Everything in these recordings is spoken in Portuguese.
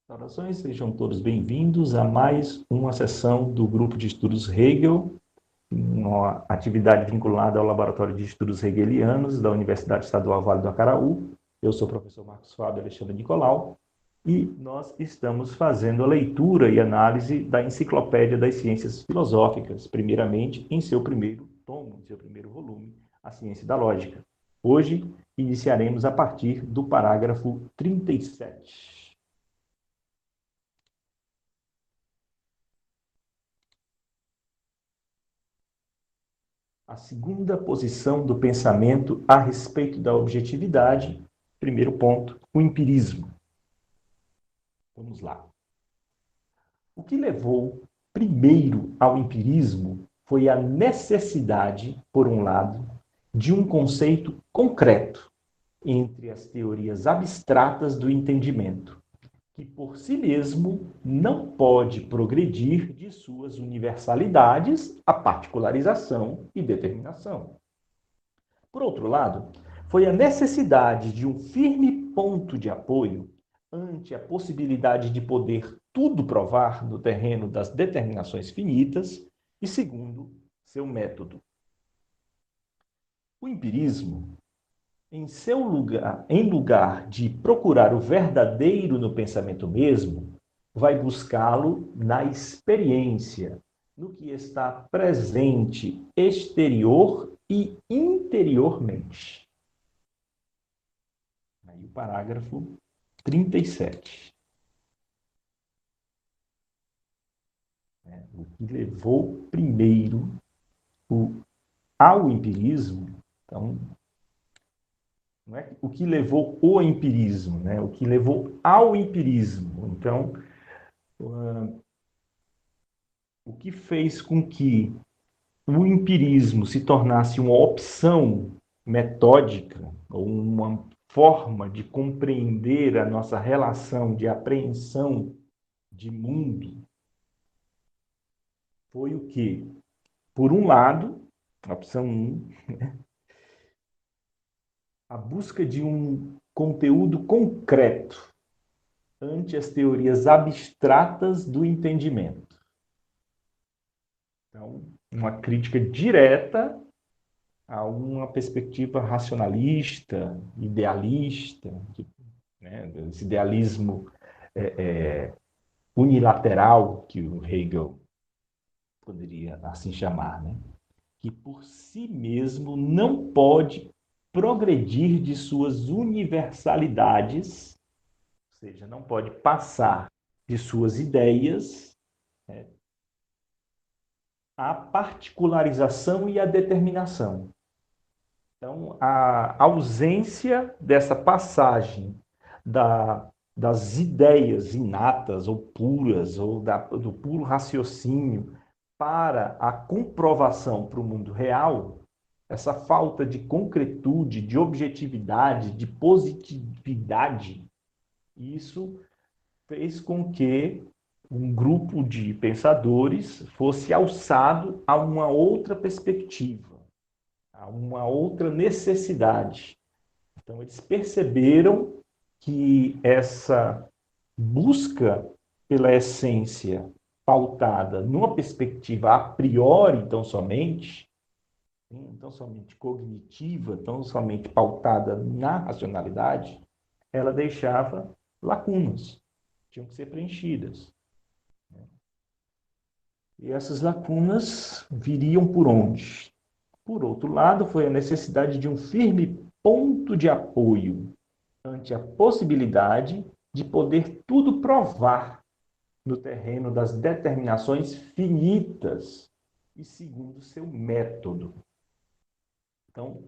Saudações, sejam todos bem-vindos a mais uma sessão do Grupo de Estudos Hegel, uma atividade vinculada ao Laboratório de Estudos Hegelianos da Universidade Estadual Vale do Acaraú. Eu sou o professor Marcos Fábio Alexandre Nicolau e nós estamos fazendo a leitura e análise da Enciclopédia das Ciências Filosóficas, primeiramente em seu primeiro tomo, em seu primeiro volume, A Ciência da Lógica. Hoje iniciaremos a partir do parágrafo 37. A segunda posição do pensamento a respeito da objetividade, primeiro ponto, o empirismo. Vamos lá. O que levou primeiro ao empirismo foi a necessidade, por um lado, de um conceito concreto entre as teorias abstratas do entendimento, que por si mesmo não pode progredir de suas universalidades à particularização e determinação. Por outro lado, foi a necessidade de um firme ponto de apoio ante a possibilidade de poder tudo provar no terreno das determinações finitas e segundo seu método. O empirismo, em lugar de procurar o verdadeiro no pensamento mesmo, vai buscá-lo na experiência, no que está presente exterior e interiormente. Aí o parágrafo 37. O que levou primeiro ao empirismo, então, não é o que levou o empirismo, né? O que levou ao empirismo. Então, o que fez com que o empirismo se tornasse uma opção metódica, ou uma forma de compreender a nossa relação de apreensão de mundo, foi o que? Por um lado, a opção 1, a busca de um conteúdo concreto ante as teorias abstratas do entendimento. Então, uma crítica direta a uma perspectiva racionalista, idealista, né, esse idealismo unilateral que o Hegel poderia assim chamar, né? Que por si mesmo não pode progredir de suas universalidades, ou seja, não pode passar de suas ideias, né, à particularização e à determinação. Então, a ausência dessa passagem das ideias inatas ou puras, ou do puro raciocínio, para a comprovação para o mundo real, essa falta de concretude, de objetividade, de positividade, isso fez com que um grupo de pensadores fosse alçado a uma outra perspectiva, a uma outra necessidade. Então, eles perceberam que essa busca pela essência pautada numa perspectiva a priori, tão somente cognitiva, tão somente pautada na racionalidade, ela deixava lacunas, tinham que ser preenchidas. E essas lacunas viriam por onde? Por outro lado, foi a necessidade de um firme ponto de apoio ante a possibilidade de poder tudo provar no terreno das determinações finitas e segundo seu método. Então,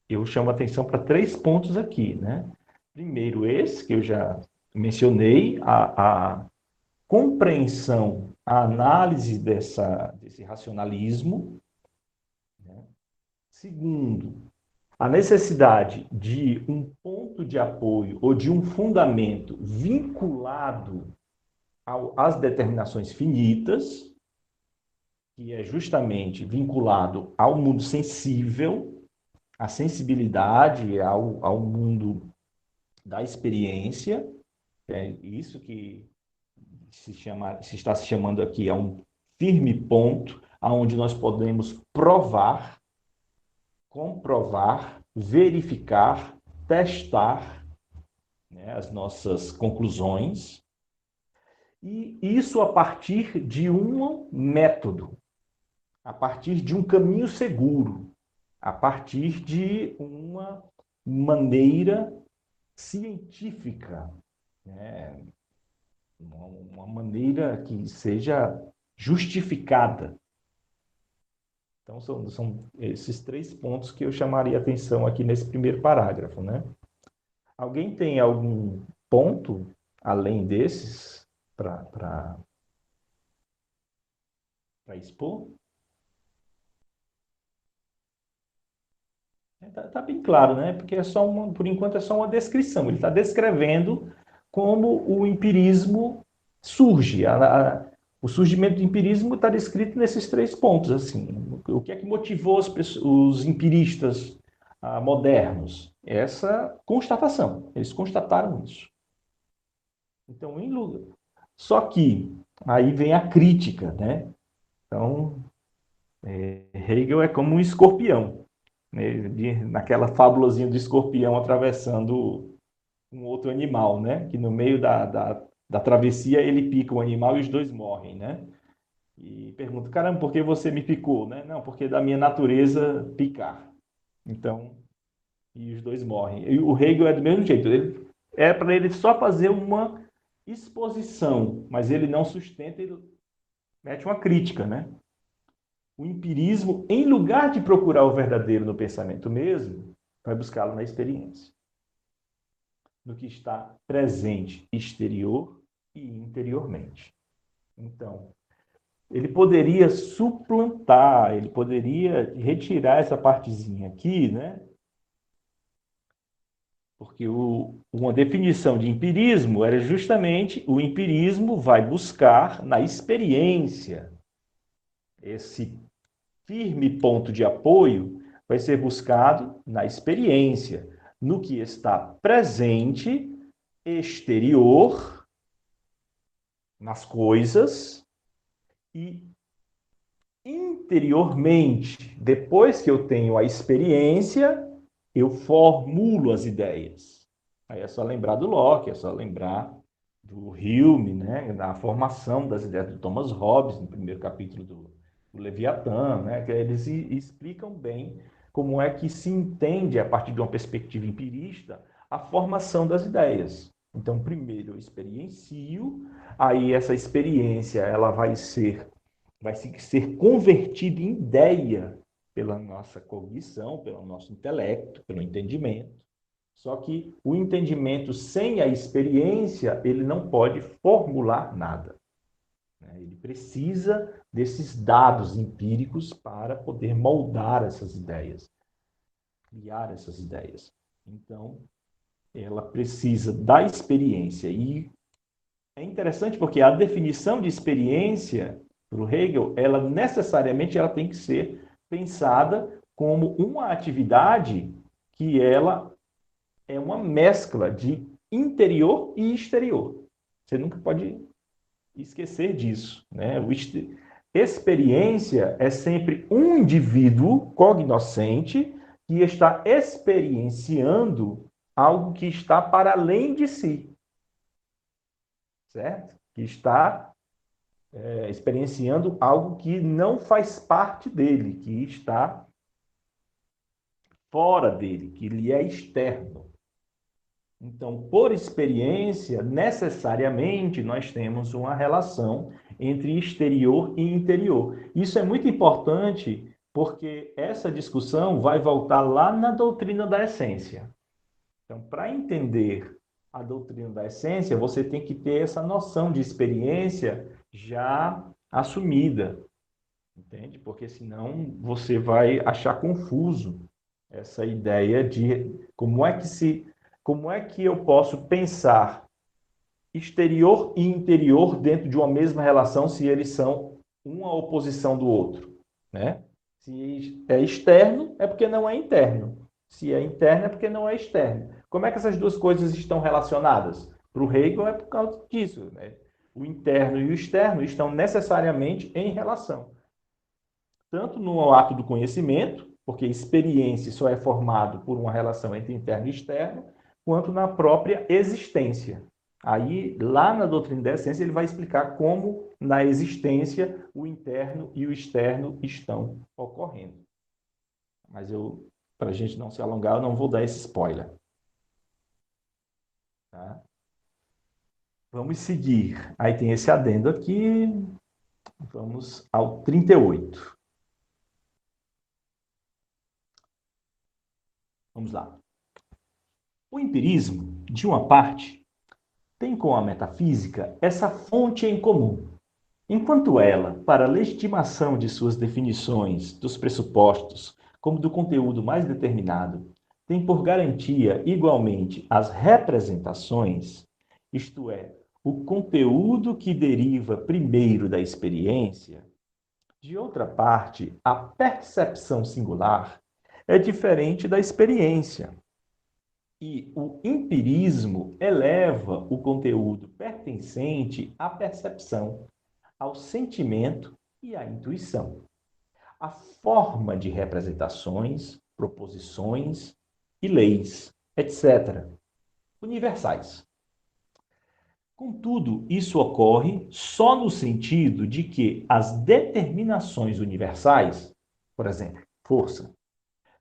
eu chamo a atenção para 3 pontos aqui, né? Primeiro, esse que eu já mencionei, a compreensão, a análise desse racionalismo, né? Segundo, a necessidade de um ponto de apoio ou de um fundamento vinculado às determinações finitas, que é justamente vinculado ao mundo sensível, à sensibilidade, ao mundo da experiência. É isso que se está se chamando aqui a um firme ponto, aonde nós podemos provar, comprovar, verificar, testar, né, as nossas conclusões, e isso a partir de um método, a partir de um caminho seguro, a partir de uma maneira científica, né? Uma maneira que seja justificada. Então, são esses 3 pontos que eu chamaria atenção aqui nesse primeiro parágrafo, né? Alguém tem algum ponto além desses para expor? Tá bem claro, né? Porque por enquanto é só uma descrição. Ele está descrevendo como o empirismo surge. O surgimento do empirismo está descrito nesses 3 pontos. Assim, o que é que motivou os empiristas modernos? Essa constatação. Eles constataram isso. Então, só que aí vem a crítica, né? Então, Hegel é como um escorpião, né? Naquela fábulazinha do escorpião atravessando um outro animal, né? Que no meio da travessia ele pica o animal e os dois morrem, né? E pergunta, caramba, por que você me picou, né? Não, porque é da minha natureza picar. Então, e os dois morrem. E o Hegel é do mesmo jeito. É para ele só fazer uma exposição, mas ele não sustenta, ele mete uma crítica, né? O empirismo, em lugar de procurar o verdadeiro no pensamento mesmo, vai buscá-lo na experiência, no que está presente exterior e interiormente. Então, ele poderia suplantar, ele poderia retirar essa partezinha aqui, né? Porque uma definição de empirismo era justamente o empirismo vai buscar na experiência. Esse firme ponto de apoio vai ser buscado na experiência, no que está presente, exterior, nas coisas e interiormente. Depois que eu tenho a experiência, eu formulo as ideias. Aí é só lembrar do Locke, é só lembrar do Hume, né, da formação das ideias do Thomas Hobbes, no primeiro capítulo do Leviatã, né, que eles explicam bem como é que se entende, a partir de uma perspectiva empirista, a formação das ideias. Então, primeiro eu experiencio, aí essa experiência ela vai ser convertida em ideia pela nossa cognição, pelo nosso intelecto, pelo entendimento. Só que o entendimento sem a experiência, ele não pode formular nada. Ele precisa desses dados empíricos para poder moldar essas ideias, criar essas ideias. Então, ela precisa da experiência. E é interessante porque a definição de experiência para o Hegel, ela necessariamente ela tem que ser pensada como uma atividade que ela é uma mescla de interior e exterior. Você nunca pode esquecer disso, né? Experiência é sempre um indivíduo cognoscente que está experienciando algo que está para além de si, certo? Que está experienciando algo que não faz parte dele, que está fora dele, que lhe é externo. Então, por experiência, necessariamente nós temos uma relação entre exterior e interior. Isso é muito importante porque essa discussão vai voltar lá na doutrina da essência. Então, para entender a doutrina da essência, você tem que ter essa noção de experiência já assumida, entende? Porque senão você vai achar confuso essa ideia de como é que eu posso pensar exterior e interior dentro de uma mesma relação se eles são uma oposição do outro, né? Se é externo, é porque não é interno. Se é interno, é porque não é externo. Como é que essas duas coisas estão relacionadas? Para o Hegel é por causa disso, né? O interno e o externo estão necessariamente em relação. Tanto no ato do conhecimento, porque experiência só é formado por uma relação entre interno e externo, quanto na própria existência. Aí, lá na doutrina da essência, ele vai explicar como, na existência, o interno e o externo estão ocorrendo. Mas para a gente não se alongar, eu não vou dar esse spoiler. Tá? Vamos seguir. Aí tem esse adendo aqui. Vamos ao 38. Vamos lá. O empirismo, de uma parte, tem com a metafísica essa fonte em comum. Enquanto ela, para a legitimação de suas definições, dos pressupostos, como do conteúdo mais determinado, tem por garantia igualmente as representações, isto é, o conteúdo que deriva primeiro da experiência, de outra parte, a percepção singular é diferente da experiência. E o empirismo eleva o conteúdo pertencente à percepção, ao sentimento e à intuição. A forma de representações, proposições e leis, etc., universais. Contudo, isso ocorre só no sentido de que as determinações universais, por exemplo, força,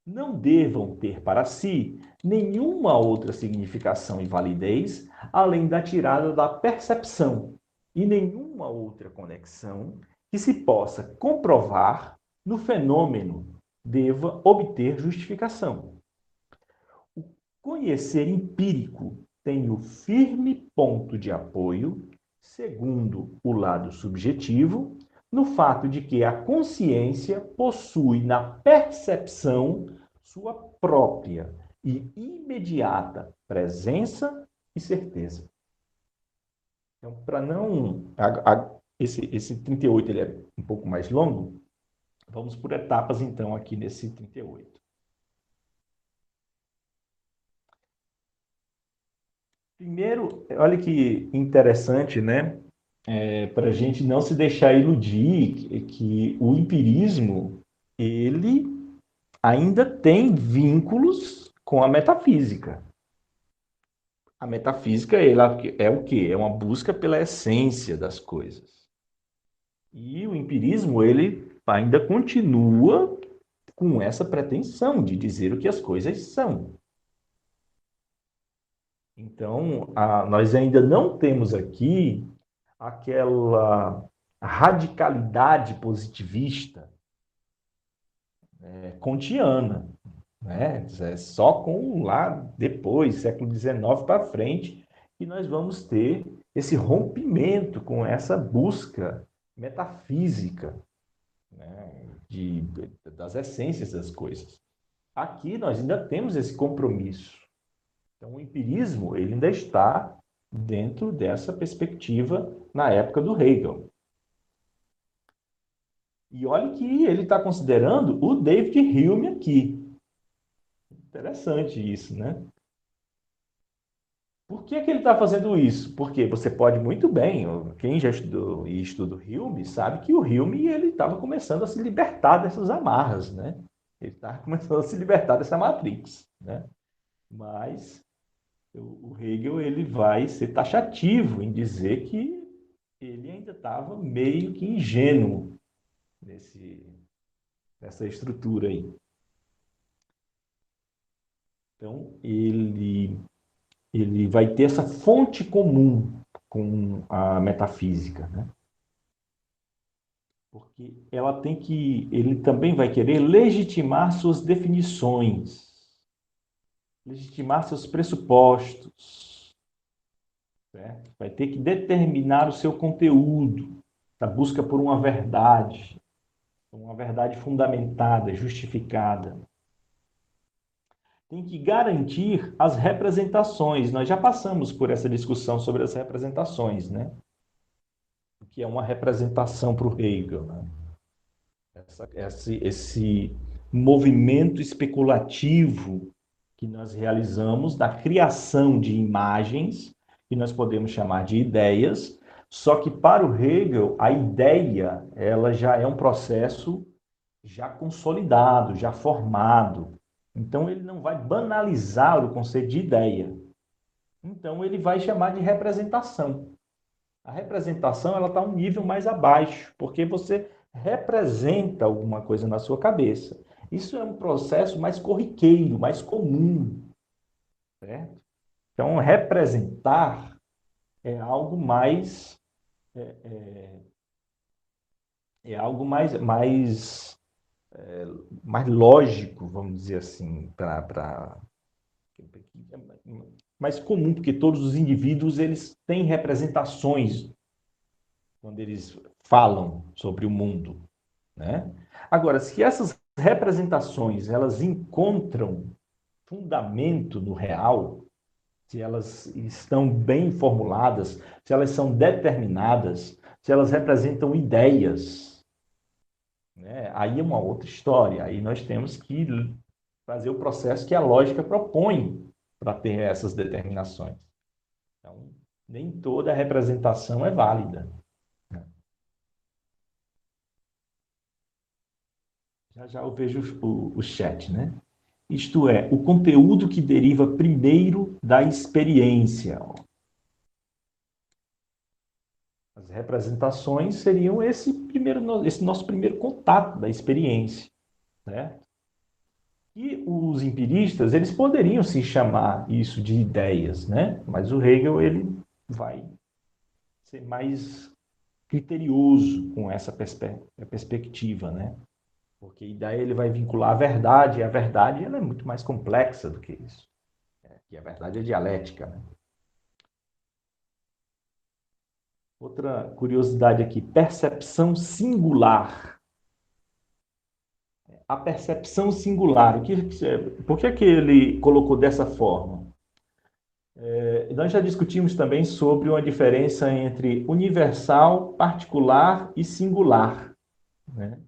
não devam ter para si nenhuma outra significação e validez além da tirada da percepção e nenhuma outra conexão que se possa comprovar no fenômeno deva obter justificação. O conhecer empírico tem o firme ponto de apoio, segundo o lado subjetivo, no fato de que a consciência possui na percepção sua própria e imediata presença e certeza. Então, para não... esse 38 ele é um pouco mais longo, vamos por etapas, então, aqui nesse 38. Primeiro, olha que interessante, né? Para a gente não se deixar iludir que o empirismo, ele ainda tem vínculos com a metafísica. A metafísica ela é o quê? É uma busca pela essência das coisas. E o empirismo, ele ainda continua com essa pretensão de dizer o que as coisas são. Então, nós ainda não temos aqui aquela radicalidade positivista kantiana, né? É só com lá depois, século XIX para frente, que nós vamos ter esse rompimento com essa busca metafísica, né? Das essências das coisas. Aqui nós ainda temos esse compromisso. Então, o empirismo ele ainda está dentro dessa perspectiva na época do Hegel. E olha que ele está considerando o David Hume aqui. Interessante isso, né? Por que que ele está fazendo isso? Porque você pode muito bem, quem já estudou e estuda o Hume, sabe que o Hume ele estava começando a se libertar dessas amarras, né? Ele estava começando a se libertar dessa matrix, né? Mas o Hegel ele vai ser taxativo em dizer que ele ainda estava meio que ingênuo nessa estrutura aí. Então, ele vai ter essa fonte comum com a metafísica, né? Porque ele também vai querer legitimar suas definições, legitimar seus pressupostos, certo? Vai ter que determinar o seu conteúdo, a busca por uma verdade fundamentada, justificada. Tem que garantir as representações. Nós já passamos por essa discussão sobre as representações, né? O que é uma representação para o Hegel, né? Esse movimento especulativo que nós realizamos da criação de imagens, que nós podemos chamar de ideias, Só que para o Hegel, a ideia, ela já é um processo já consolidado, já formado. Então, ele não vai banalizar o conceito de ideia. Então, ele vai chamar de representação. A representação, ela está um nível mais abaixo, porque você representa alguma coisa na sua cabeça. Isso é um processo mais corriqueiro, mais comum, certo? Então, representar é algo mais é algo mais lógico, vamos dizer assim, mais comum, porque todos os indivíduos eles têm representações quando eles falam sobre o mundo, né? Agora, se essas representações elas encontram fundamento no real, se elas estão bem formuladas, se elas são determinadas, se elas representam ideias, né? Aí é uma outra história. Aí nós temos que fazer o processo que a lógica propõe para ter essas determinações. Então, nem toda representação é válida. Já já eu vejo o chat, né? Isto é, o conteúdo que deriva primeiro da experiência. As representações seriam esse nosso primeiro contato da experiência, né? E os empiristas, eles poderiam se chamar isso de ideias, né? Mas o Hegel, ele vai ser mais criterioso com essa perspectiva, né? Porque daí ele vai vincular a verdade, e a verdade ela é muito mais complexa do que isso. E a verdade é dialética, né? Outra curiosidade aqui, percepção singular. A percepção singular, por que ele colocou dessa forma? Nós já discutimos também sobre uma diferença entre universal, particular e singular, né?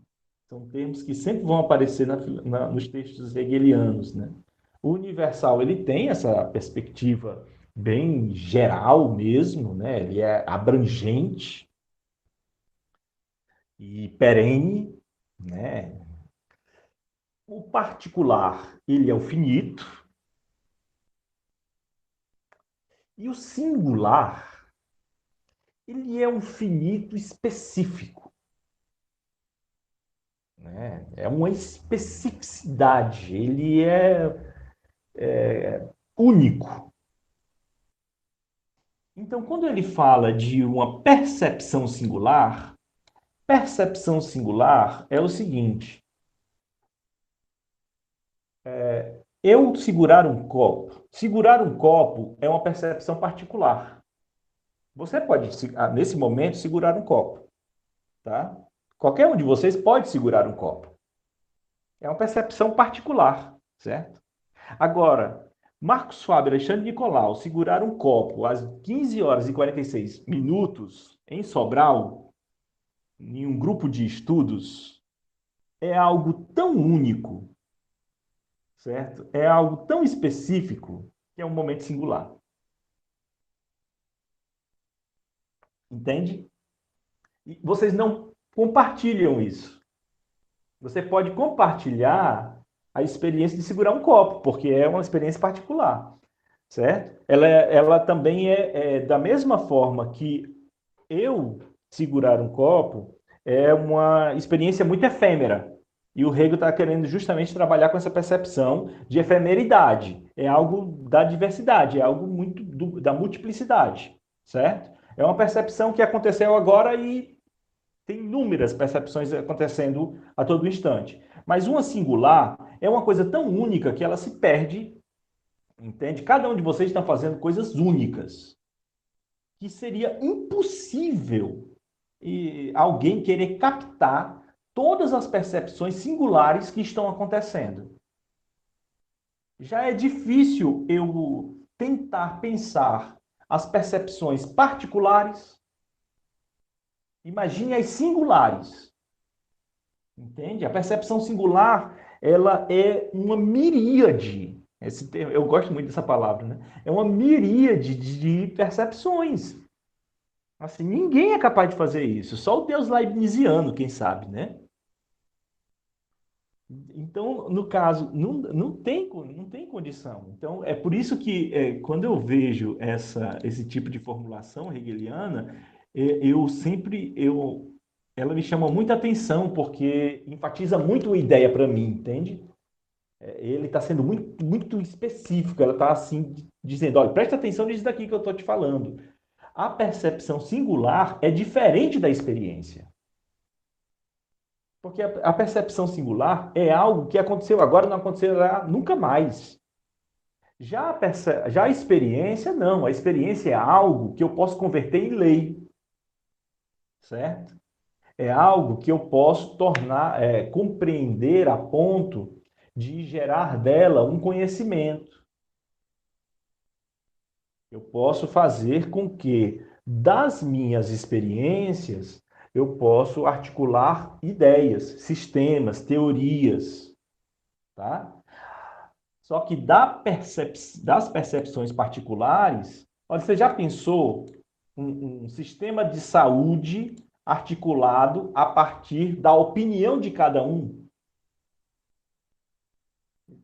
São termos que sempre vão aparecer nos textos hegelianos, né? O universal, ele tem essa perspectiva bem geral mesmo, né? Ele é abrangente e perene, né? O particular, ele é o finito, e o singular, ele é um finito específico, né? É uma especificidade, ele é único. Então, quando ele fala de uma percepção singular é o seguinte: eu segurar um copo é uma percepção particular. Você pode, nesse momento, segurar um copo, tá? Qualquer um de vocês pode segurar um copo. É uma percepção particular, certo? Agora, Marcos Fábio e Alexandre Nicolau segurar um copo às 15 horas e 46 minutos em Sobral, em um grupo de estudos, é algo tão único, certo? É algo tão específico que é um momento singular. Entende? E vocês não compartilham isso. Você pode compartilhar a experiência de segurar um copo, porque é uma experiência particular, certo? Ela também é da mesma forma que eu segurar um copo, é uma experiência muito efêmera. E o Hegel está querendo justamente trabalhar com essa percepção de efemeridade. É algo da diversidade, é algo muito da multiplicidade, certo? É uma percepção que aconteceu agora e tem inúmeras percepções acontecendo a todo instante. Mas uma singular é uma coisa tão única que ela se perde, entende? Cada um de vocês está fazendo coisas únicas, que seria impossível alguém querer captar todas as percepções singulares que estão acontecendo. Já é difícil eu tentar pensar as percepções particulares. Imagine as singulares. Entende? A percepção singular, ela é uma miríade. Eu gosto muito dessa palavra, né? É uma miríade de percepções. Assim, ninguém é capaz de fazer isso, só o Deus leibniziano, quem sabe, né? Então, no caso, não tem condição. Então, é por isso que quando eu vejo esse tipo de formulação hegeliana, ela me chama muita atenção, porque enfatiza muito a ideia para mim, entende? Ele está sendo muito, muito específico, ela está assim, dizendo, olha, presta atenção nisso daqui que eu estou te falando. A percepção singular é diferente da experiência. Porque a percepção singular é algo que aconteceu agora e não acontecerá nunca mais. Já a experiência, não. A experiência é algo que eu posso converter em lei, certo? É algo que eu posso compreender a ponto de gerar dela um conhecimento. Eu posso fazer com que, das minhas experiências, eu posso articular ideias, sistemas, teorias, tá? Só que das percepções particulares, olha, você já pensou um sistema de saúde articulado a partir da opinião de cada um?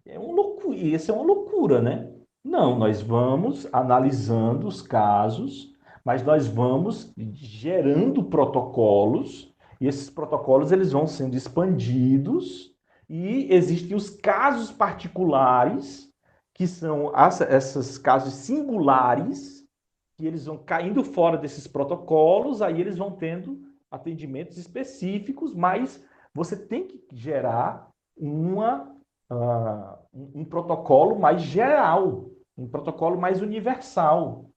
Isso é uma loucura, né? Não, nós vamos analisando os casos, mas nós vamos gerando protocolos, e esses protocolos eles vão sendo expandidos, e existem os casos particulares, que são esses casos singulares, que eles vão caindo fora desses protocolos, aí eles vão tendo atendimentos específicos, mas você tem que gerar um protocolo mais geral, um protocolo mais universal.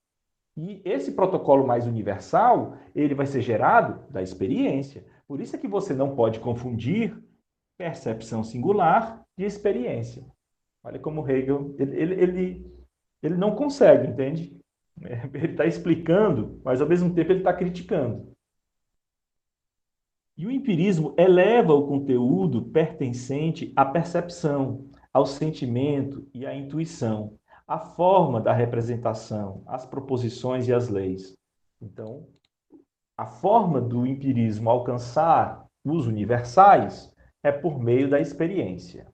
E esse protocolo mais universal, ele vai ser gerado da experiência. Por isso é que você não pode confundir percepção singular de experiência. Olha como Hegel, ele não consegue, entende? Ele está explicando, mas ao mesmo tempo ele está criticando. E o empirismo eleva o conteúdo pertencente à percepção, ao sentimento e à intuição, à forma da representação, às proposições e às leis. Então, a forma do empirismo alcançar os universais é por meio da experiência.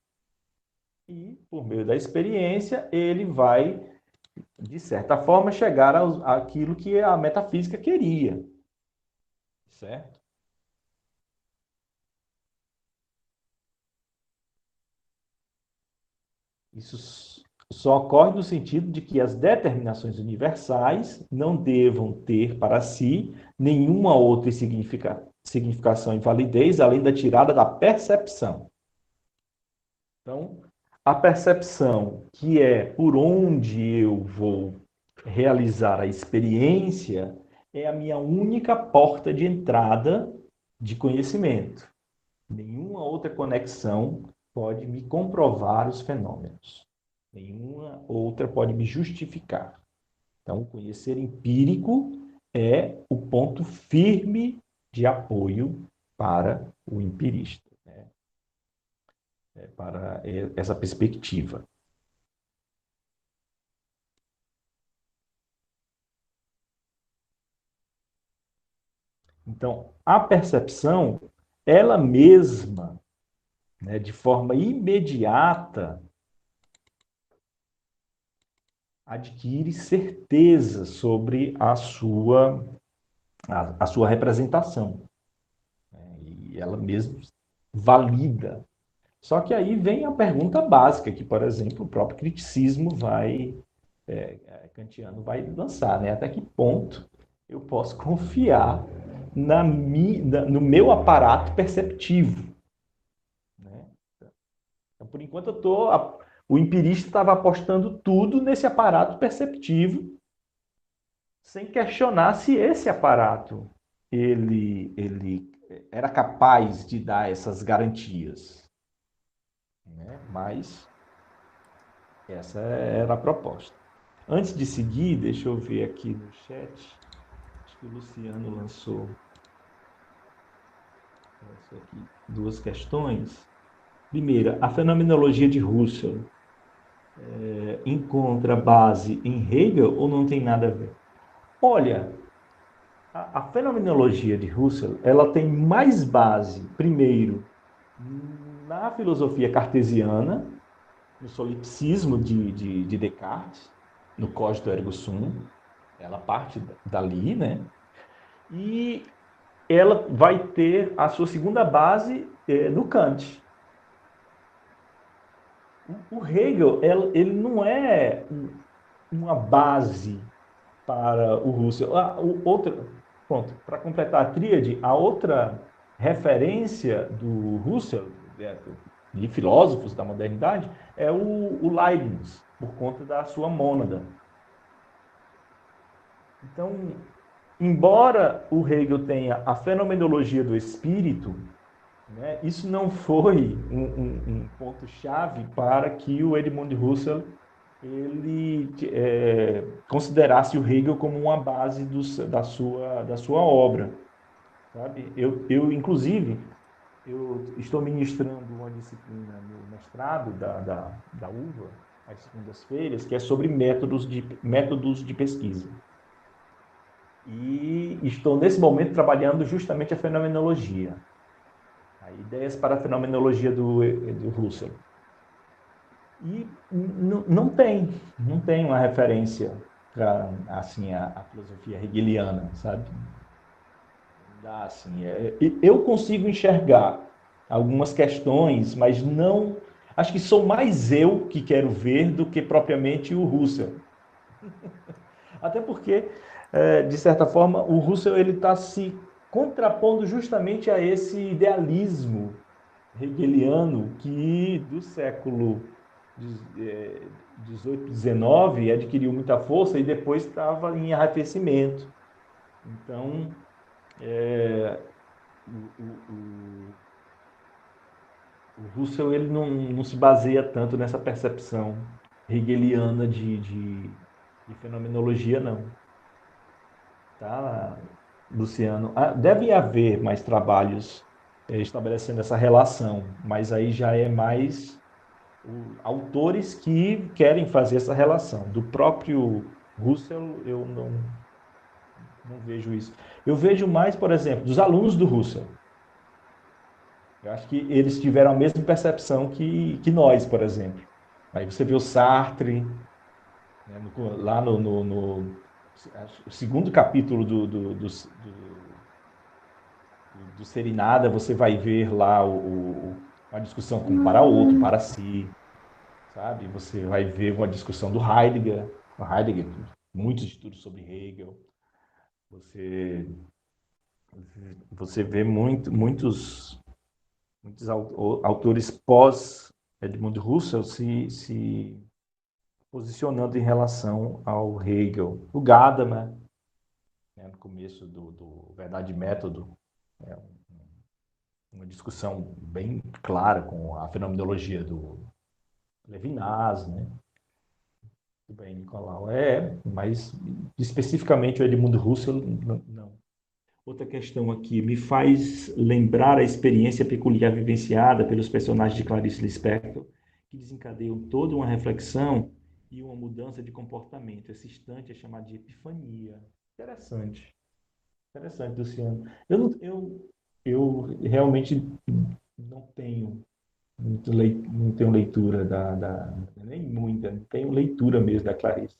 E, por meio da experiência, ele vai, de certa forma, chegar àquilo que a metafísica queria. Certo? Isso só ocorre no sentido de que as determinações universais não devam ter para si nenhuma outra significação e validez além da tirada da percepção. Então, a percepção, que é por onde eu vou realizar a experiência, é a minha única porta de entrada de conhecimento. Nenhuma outra conexão pode me comprovar os fenômenos. Nenhuma outra pode me justificar. Então, o conhecer empírico é o ponto firme de apoio para o empirista, né? Para essa perspectiva. Então, a percepção, ela mesma, né, de forma imediata, adquire certeza sobre a sua representação, né? E ela mesma valida. Só que aí vem a pergunta básica, que, por exemplo, o próprio criticismo kantiano vai lançar, né? Até que ponto eu posso confiar no meu aparato perceptivo, né? Então, por enquanto, o empirista estava apostando tudo nesse aparato perceptivo, sem questionar se esse aparato ele era capaz de dar essas garantias, né? Mas essa era a proposta. Antes de seguir, deixa eu ver aqui no chat. Acho que o Luciano lançou aqui duas questões. Primeira, a fenomenologia de Husserl encontra base em Hegel ou não tem nada a ver? Olha, a fenomenologia de Husserl, ela tem mais base, primeiro, na filosofia cartesiana, no solipsismo de Descartes, no cogito ergo sum, ela parte dali, né? E ela vai ter a sua segunda base no Kant. O Hegel, ele não é uma base para o Husserl. Pronto, para completar a tríade, a outra referência do Husserl, de filósofos da modernidade, é o Leibniz, por conta da sua mônada. Então, embora o Hegel tenha a fenomenologia do espírito, né, isso não foi um ponto-chave para que o Edmund Husserl ele considerasse o Hegel como uma base da sua obra, sabe? Inclusive, eu estou ministrando uma disciplina no mestrado da UVA, às segundas-feiras, que é sobre métodos de pesquisa. E estou, nesse momento, trabalhando justamente a fenomenologia. Ideias para a fenomenologia do Husserl. E não tem uma referência para assim, a filosofia hegeliana, sabe? Dá, assim, eu consigo enxergar algumas questões, mas não. Acho que sou mais eu que quero ver do que propriamente o Husserl. Até porque, de certa forma, o Husserl ele está se contrapondo justamente a esse idealismo hegeliano que do século XVIII, XIX adquiriu muita força e depois estava em arrefecimento. Então, o, o, o Husserl ele não se baseia tanto nessa percepção hegeliana de fenomenologia, não. Tá, Luciano? Deve haver mais trabalhos estabelecendo essa relação, mas aí já é mais autores que querem fazer essa relação. Do próprio Husserl, eu não vejo isso. Eu vejo mais, por exemplo, dos alunos do Husserl. Eu acho que eles tiveram a mesma percepção que nós, por exemplo. Aí você vê o Sartre, né, lá no segundo capítulo do Ser e Nada, você vai ver lá uma discussão com para outro, para si, sabe? Você vai ver uma discussão do Heidegger, muitos estudos sobre Hegel. Você, você vê muitos autores pós Edmund Husserl se posicionando em relação ao Hegel. O Gadamer, né, no começo do Verdade e Método, é uma discussão bem clara com a fenomenologia do Levinas, né? Tudo bem, Nicolau. Mas especificamente o Edmund Husserl, não. Outra questão aqui, me faz lembrar a experiência peculiar vivenciada pelos personagens de Clarice Lispector, que desencadeiam toda uma reflexão e uma mudança de comportamento. Esse instante é chamado de epifania. Interessante. Interessante, Luciano. Eu realmente não tenho não tenho leitura nem muita, não tenho leitura mesmo da Clarice.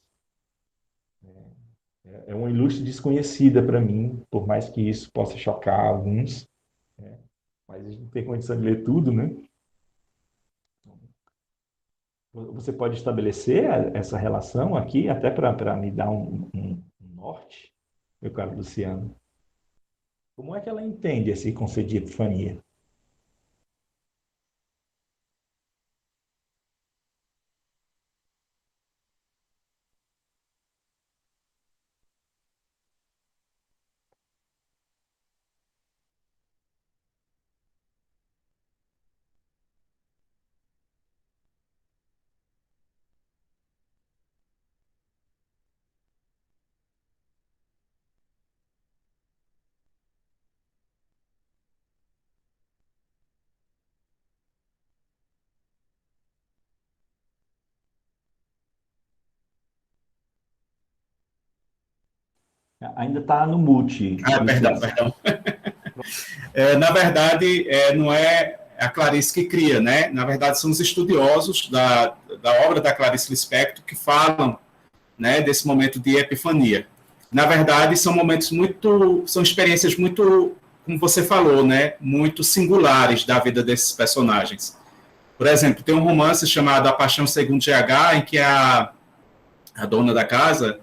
É uma ilustre desconhecida para mim, por mais que isso possa chocar alguns, né? Mas a gente não tem condição de ler tudo, né? Você pode estabelecer essa relação aqui, até para me dar um norte, meu caro Luciano. Como é que ela entende esse conceito de epifania? Ainda está no mute, Ah, perdão, licença. perdão. Na verdade, não é a Clarice que cria, né? Na verdade, são os estudiosos da obra da Clarice Lispector que falam, né, desse momento de epifania. Na verdade, são momentos muito, são experiências muito, como você falou, né, muito singulares da vida desses personagens. Por exemplo, tem um romance chamado A Paixão Segundo GH, em que a dona da casa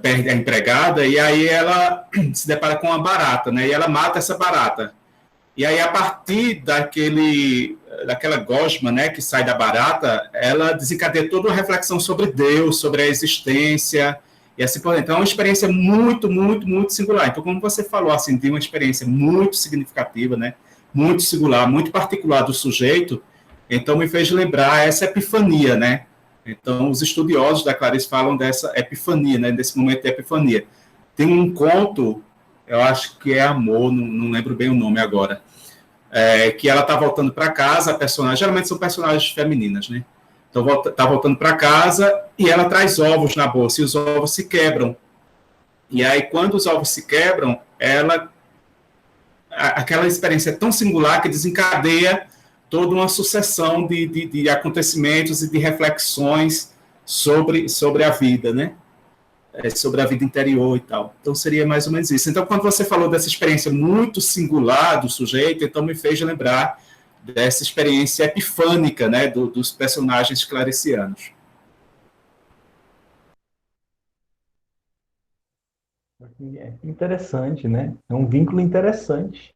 perde a empregada e aí ela se depara com uma barata, né? E ela mata essa barata. E aí, a partir daquela gosma, né, que sai da barata, ela desencadeia toda uma reflexão sobre Deus, sobre a existência, e assim por diante. Então, é uma experiência muito, muito, muito singular. Então, como você falou, assim, de uma experiência muito significativa, né, muito singular, muito particular do sujeito, então me fez lembrar essa epifania, né? Então, os estudiosos da Clarice falam dessa epifania, né, desse momento de epifania. Tem um conto, eu acho que é Amor, não lembro bem o nome agora, que ela tá voltando para casa, a personagem, geralmente são personagens femininas, né? Então tá voltando para casa e ela traz ovos na bolsa e os ovos se quebram. E aí quando os ovos se quebram, aquela experiência é tão singular que desencadeia toda uma sucessão de acontecimentos e de reflexões sobre a vida, né? Sobre a vida interior e tal. Então seria mais ou menos isso. Então, quando você falou dessa experiência muito singular do sujeito, então me fez lembrar dessa experiência epifânica, né, dos personagens claricianos. É interessante, né? É um vínculo interessante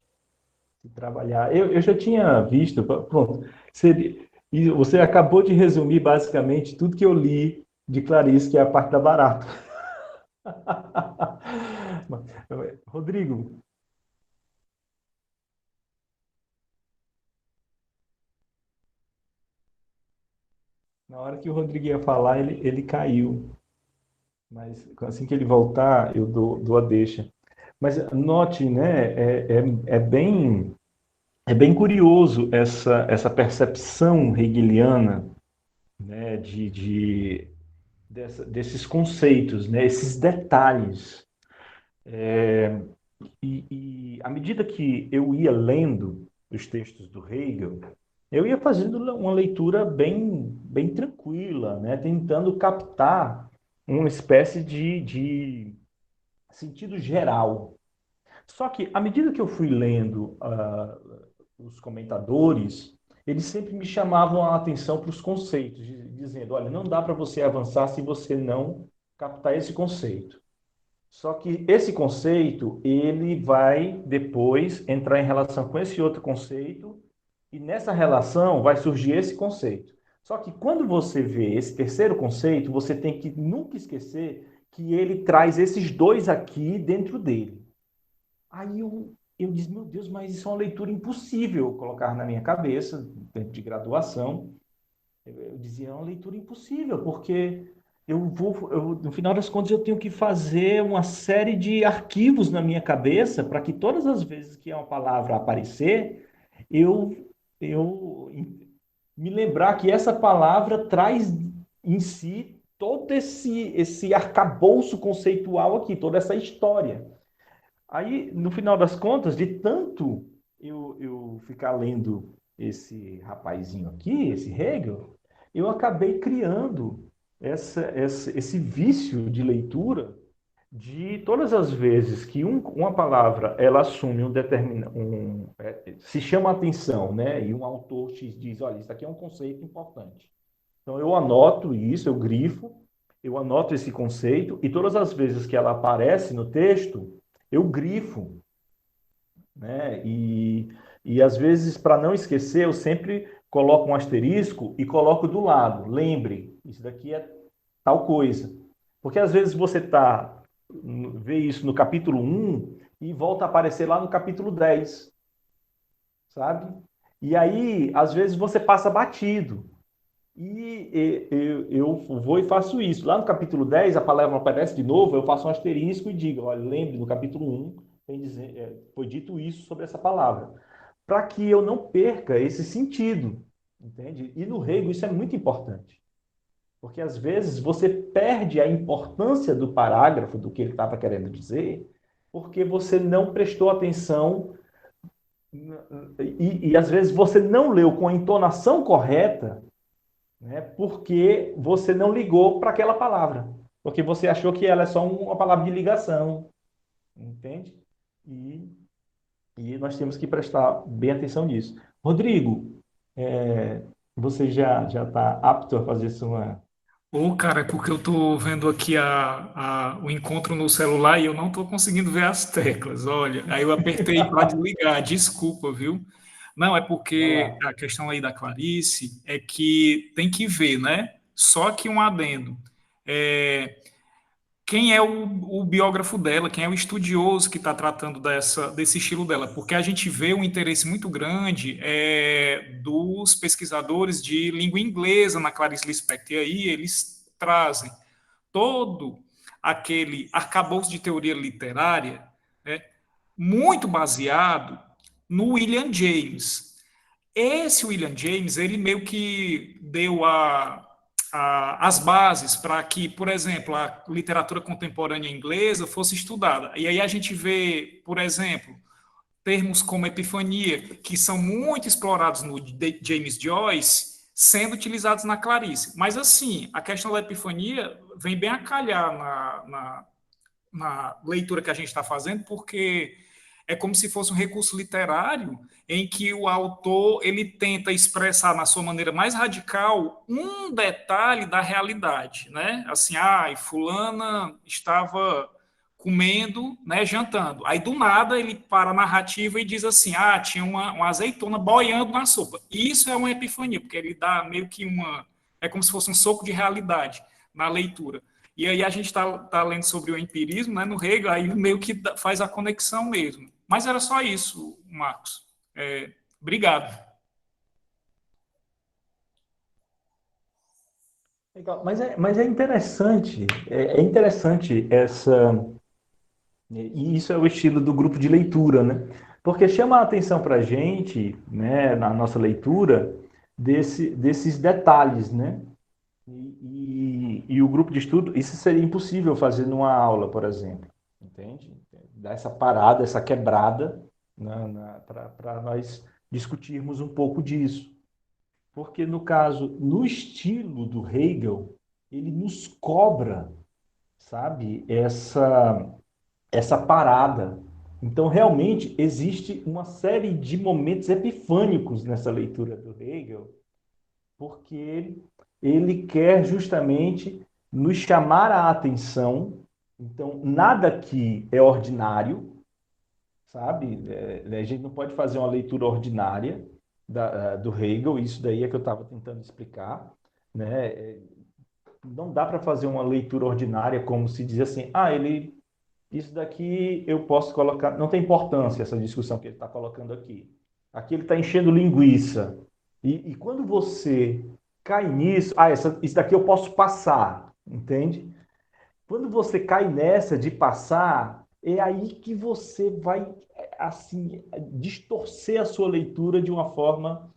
de trabalhar. Eu já tinha visto, pronto, e você acabou de resumir basicamente tudo que eu li de Clarice, que é a parte da barata. Rodrigo, na hora que o Rodrigo ia falar, ele caiu. Mas assim que ele voltar, eu dou a deixa. Mas note, né, é bem curioso essa percepção hegeliana, né, desses conceitos, né, esses detalhes. E à medida que eu ia lendo os textos do Hegel, eu ia fazendo uma leitura bem tranquila, né, tentando captar uma espécie de sentido geral. Só que, à medida que eu fui lendo os comentadores, eles sempre me chamavam a atenção para os conceitos, dizendo, olha, não dá para você avançar se você não captar esse conceito. Só que esse conceito, ele vai depois entrar em relação com esse outro conceito, e nessa relação vai surgir esse conceito. Só que quando você vê esse terceiro conceito, você tem que nunca esquecer que ele traz esses dois aqui dentro dele. Aí eu disse, meu Deus, mas isso é uma leitura impossível colocar na minha cabeça, dentro de graduação. Eu dizia, é uma leitura impossível, porque no final das contas, eu tenho que fazer uma série de arquivos na minha cabeça para que todas as vezes que uma palavra aparecer, eu, eu me lembrar que essa palavra traz em si todo esse arcabouço conceitual aqui, toda essa história. Aí, no final das contas, de tanto eu ficar lendo esse rapazinho aqui, esse Hegel, eu acabei criando esse vício de leitura de todas as vezes que uma palavra ela assume se chama atenção, né? E um autor X diz, olha, isso aqui é um conceito importante. Então eu anoto isso, eu grifo, eu anoto esse conceito e todas as vezes que ela aparece no texto, eu grifo, né? E às vezes, para não esquecer, eu sempre coloco um asterisco e coloco do lado. Lembre, isso daqui é tal coisa. Porque às vezes você vê isso no capítulo 1 e volta a aparecer lá no capítulo 10, sabe? E aí, às vezes, você passa batido. Eu vou e faço isso. Lá no capítulo 10 a palavra aparece de novo, eu faço um asterisco e digo, olha, lembre, no capítulo 1 foi dito isso sobre essa palavra. Para que eu não perca esse sentido, entende? E no Rego isso é muito importante. Porque às vezes você perde a importância do parágrafo, do que ele estava querendo dizer, porque você não prestou atenção e às vezes você não leu com a entonação correta, né, porque você não ligou para aquela palavra, porque você achou que ela é só uma palavra de ligação, entende? E, e nós temos que prestar bem atenção nisso. Rodrigo, é, você já está apto a fazer sua... Ou, cara, é porque eu tô vendo aqui o encontro no celular e eu não tô conseguindo ver as teclas. Olha, aí eu apertei para desligar, desculpa, viu? Não, é Vai porque lá. a questão aí da Clarice é que tem que ver, né? Só que um adendo. É, quem é o biógrafo dela, quem é o estudioso que está tratando desse estilo dela, porque a gente vê um interesse muito grande dos pesquisadores de língua inglesa na Clarice Lispector, e aí eles trazem todo aquele arcabouço de teoria literária, né, muito baseado no William James. Esse William James, ele meio que deu as bases para que, por exemplo, a literatura contemporânea inglesa fosse estudada. E aí a gente vê, por exemplo, termos como epifania, que são muito explorados no James Joyce, sendo utilizados na Clarice. Mas, assim, a questão da epifania vem bem a calhar na leitura que a gente está fazendo, porque é como se fosse um recurso literário em que o autor ele tenta expressar na sua maneira mais radical um detalhe da realidade, né? Assim, fulana estava comendo, né, jantando. Aí do nada ele para a narrativa e diz assim, tinha uma azeitona boiando na sopa. Isso é uma epifania, porque ele dá meio que é como se fosse um soco de realidade na leitura. E aí a gente está lendo sobre o empirismo, né, no Hegel, aí meio que faz a conexão mesmo. Mas era só isso, Marcos. Obrigado. Legal. Mas é interessante, é interessante essa, e isso é o estilo do grupo de leitura, né? Porque chama a atenção para a gente, né, na nossa leitura, desses detalhes, né? E o grupo de estudo, isso seria impossível fazer numa aula, por exemplo, entende? Dar essa parada, essa quebrada, para nós discutirmos um pouco disso. Porque, no caso, no estilo do Hegel, ele nos cobra, sabe, essa parada. Então, realmente, existe uma série de momentos epifânicos nessa leitura do Hegel, porque ele quer justamente nos chamar a atenção. Então, nada aqui é ordinário, sabe? A gente não pode fazer uma leitura ordinária do Hegel, isso daí é que eu estava tentando explicar, né? Não dá para fazer uma leitura ordinária como se diz assim, isso daqui eu posso colocar, não tem importância essa discussão que ele está colocando aqui. Aqui ele está enchendo linguiça. E quando você cai nisso, isso daqui eu posso passar, entende? Quando você cai nessa de passar, é aí que você vai, assim, distorcer a sua leitura de uma forma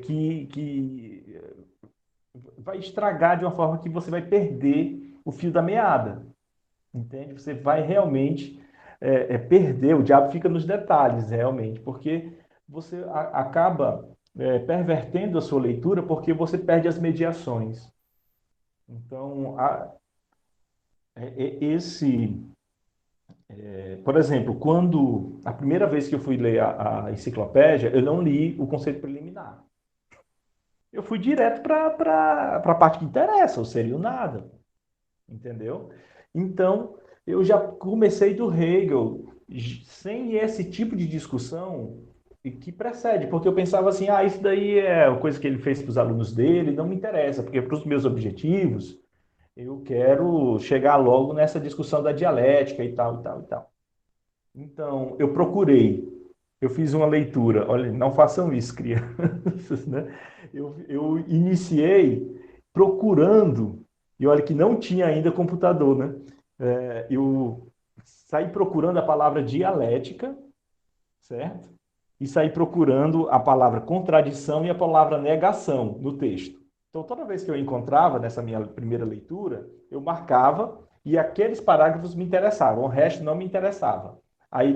que vai estragar de uma forma que você vai perder o fio da meada, entende? Você vai realmente perder, o diabo fica nos detalhes, realmente, porque você acaba pervertendo a sua leitura porque você perde as mediações. Então, esse por exemplo, quando a primeira vez que eu fui ler a enciclopédia, eu não li o conceito preliminar. Eu fui direto para a parte que interessa, ou seria o nada, entendeu? Então, eu já comecei do Hegel sem esse tipo de discussão que precede, porque eu pensava assim, isso daí é coisa que ele fez para os alunos dele, não me interessa, porque para os meus objetivos, eu quero chegar logo nessa discussão da dialética e tal, e tal, e tal. Então, eu fiz uma leitura. Olha, não façam isso, crianças, né? Eu iniciei procurando, e olha que não tinha ainda computador, né? Eu saí procurando a palavra dialética, certo? E saí procurando a palavra contradição e a palavra negação no texto. Então, toda vez que eu encontrava nessa minha primeira leitura, eu marcava e aqueles parágrafos me interessavam, o resto não me interessava. Aí,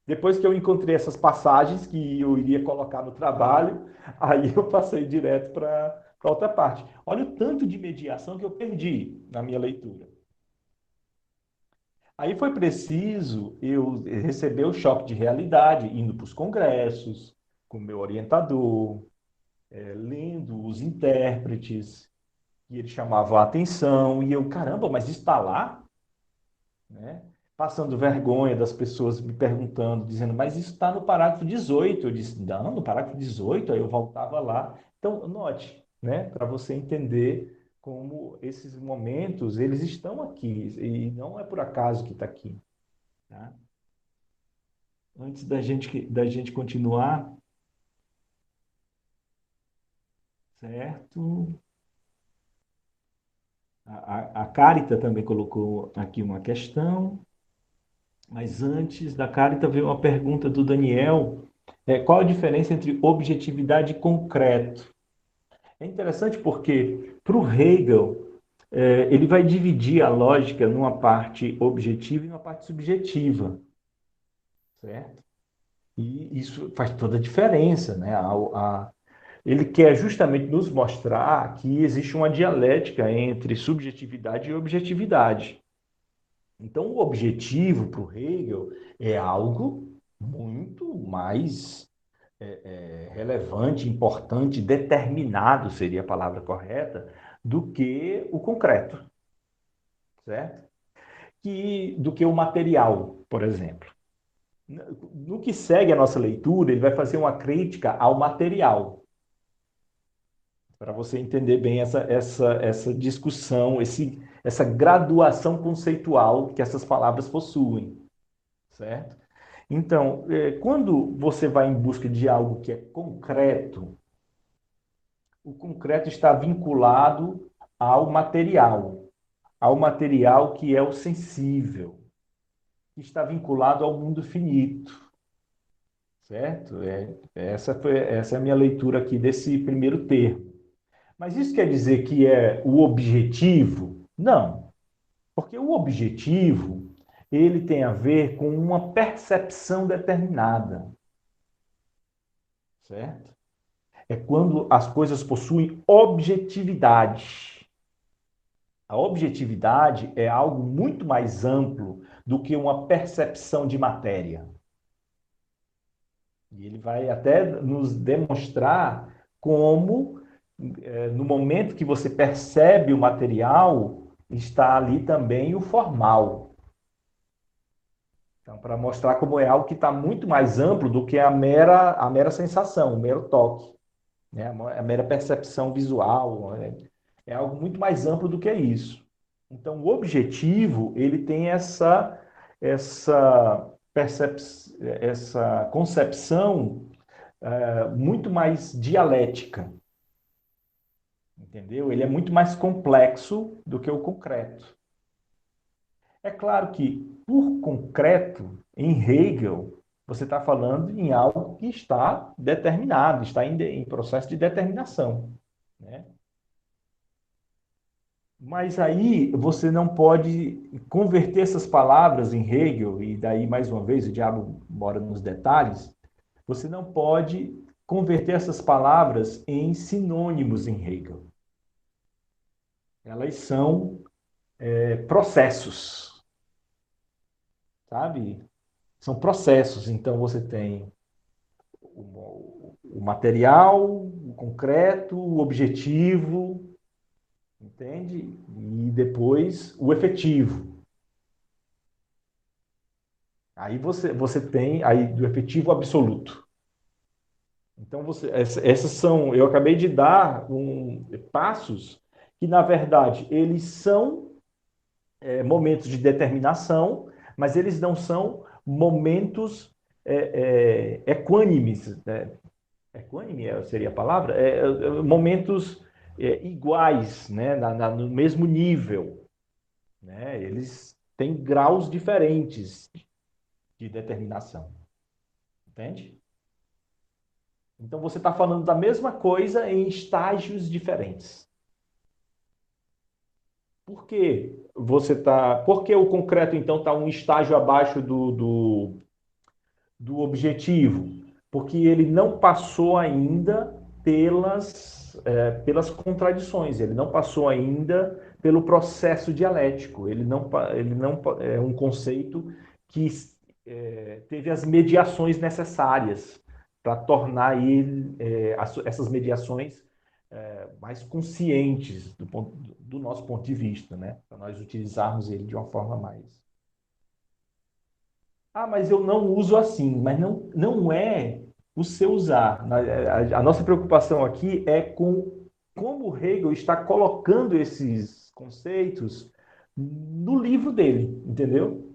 depois que eu encontrei essas passagens que eu iria colocar no trabalho, aí eu passei direto para outra parte. Olha o tanto de mediação que eu perdi na minha leitura. Aí foi preciso eu receber o choque de realidade, indo para os congressos, com o meu orientador, lendo os intérpretes, e ele chamava a atenção, e eu, caramba, mas está lá? Né? Passando vergonha das pessoas me perguntando, dizendo, mas isso está no parágrafo 18. Eu disse, não, no parágrafo 18, aí eu voltava lá. Então, note, né, para você entender como esses momentos, eles estão aqui, e não é por acaso que está aqui. Tá? Antes da gente continuar, certo? A Carita também colocou aqui uma questão. Mas antes da Carita veio uma pergunta do Daniel. Qual a diferença entre objetividade e concreto? É interessante porque, para o Hegel, ele vai dividir a lógica numa parte objetiva e numa parte subjetiva, certo? E isso faz toda a diferença, né? Ele quer justamente nos mostrar que existe uma dialética entre subjetividade e objetividade. Então, o objetivo para o Hegel é algo muito mais relevante, importante, determinado, seria a palavra correta, do que o concreto, certo? Do que o material, por exemplo. No que segue a nossa leitura, ele vai fazer uma crítica ao material, para você entender bem essa discussão, essa graduação conceitual que essas palavras possuem, certo? Então, quando você vai em busca de algo que é concreto, o concreto está vinculado ao material que é o sensível, que está vinculado ao mundo finito, certo? Essa é a minha leitura aqui desse primeiro termo. Mas isso quer dizer que é o objetivo? Não, porque o objetivo, ele tem a ver com uma percepção determinada, certo? É quando as coisas possuem objetividade. A objetividade é algo muito mais amplo do que uma percepção de matéria. E ele vai até nos demonstrar como, no momento que você percebe o material, está ali também o formal. Então, para mostrar como é algo que está muito mais amplo do que a mera sensação, o mero toque, né? A mera percepção visual. É algo muito mais amplo do que isso. Então, o objetivo, ele tem essa concepção muito mais dialética, entendeu? Ele é muito mais complexo do que o concreto. É claro que, por concreto, em Hegel, você está falando em algo que está determinado, está em processo de determinação, né? Mas aí você não pode converter essas palavras em Hegel, e daí, mais uma vez, o diabo mora nos detalhes, você não pode converter essas palavras em sinônimos em Hegel. Elas são processos, sabe? São processos. Então, você tem o material, o concreto, o objetivo, entende? E depois o efetivo. Aí você tem aí do efetivo absoluto. Então, essas são, eu acabei de dar passos que, na verdade, eles são momentos de determinação, mas eles não são momentos equânimes. Equânime seria a palavra? Momentos iguais, né? No mesmo nível. Né? Eles têm graus diferentes de determinação. Entende? Então, você está falando da mesma coisa em estágios diferentes. Por que por que o concreto, então, está um estágio abaixo do objetivo? Porque ele não passou ainda pelas contradições, ele não passou ainda pelo processo dialético, ele não é um conceito que teve as mediações necessárias para tornar essas mediações mais conscientes do nosso ponto de vista, né? Para nós utilizarmos ele de uma forma mais. Ah, mas eu não uso assim, mas não é o seu usar. A nossa preocupação aqui é com como Hegel está colocando esses conceitos no livro dele, entendeu?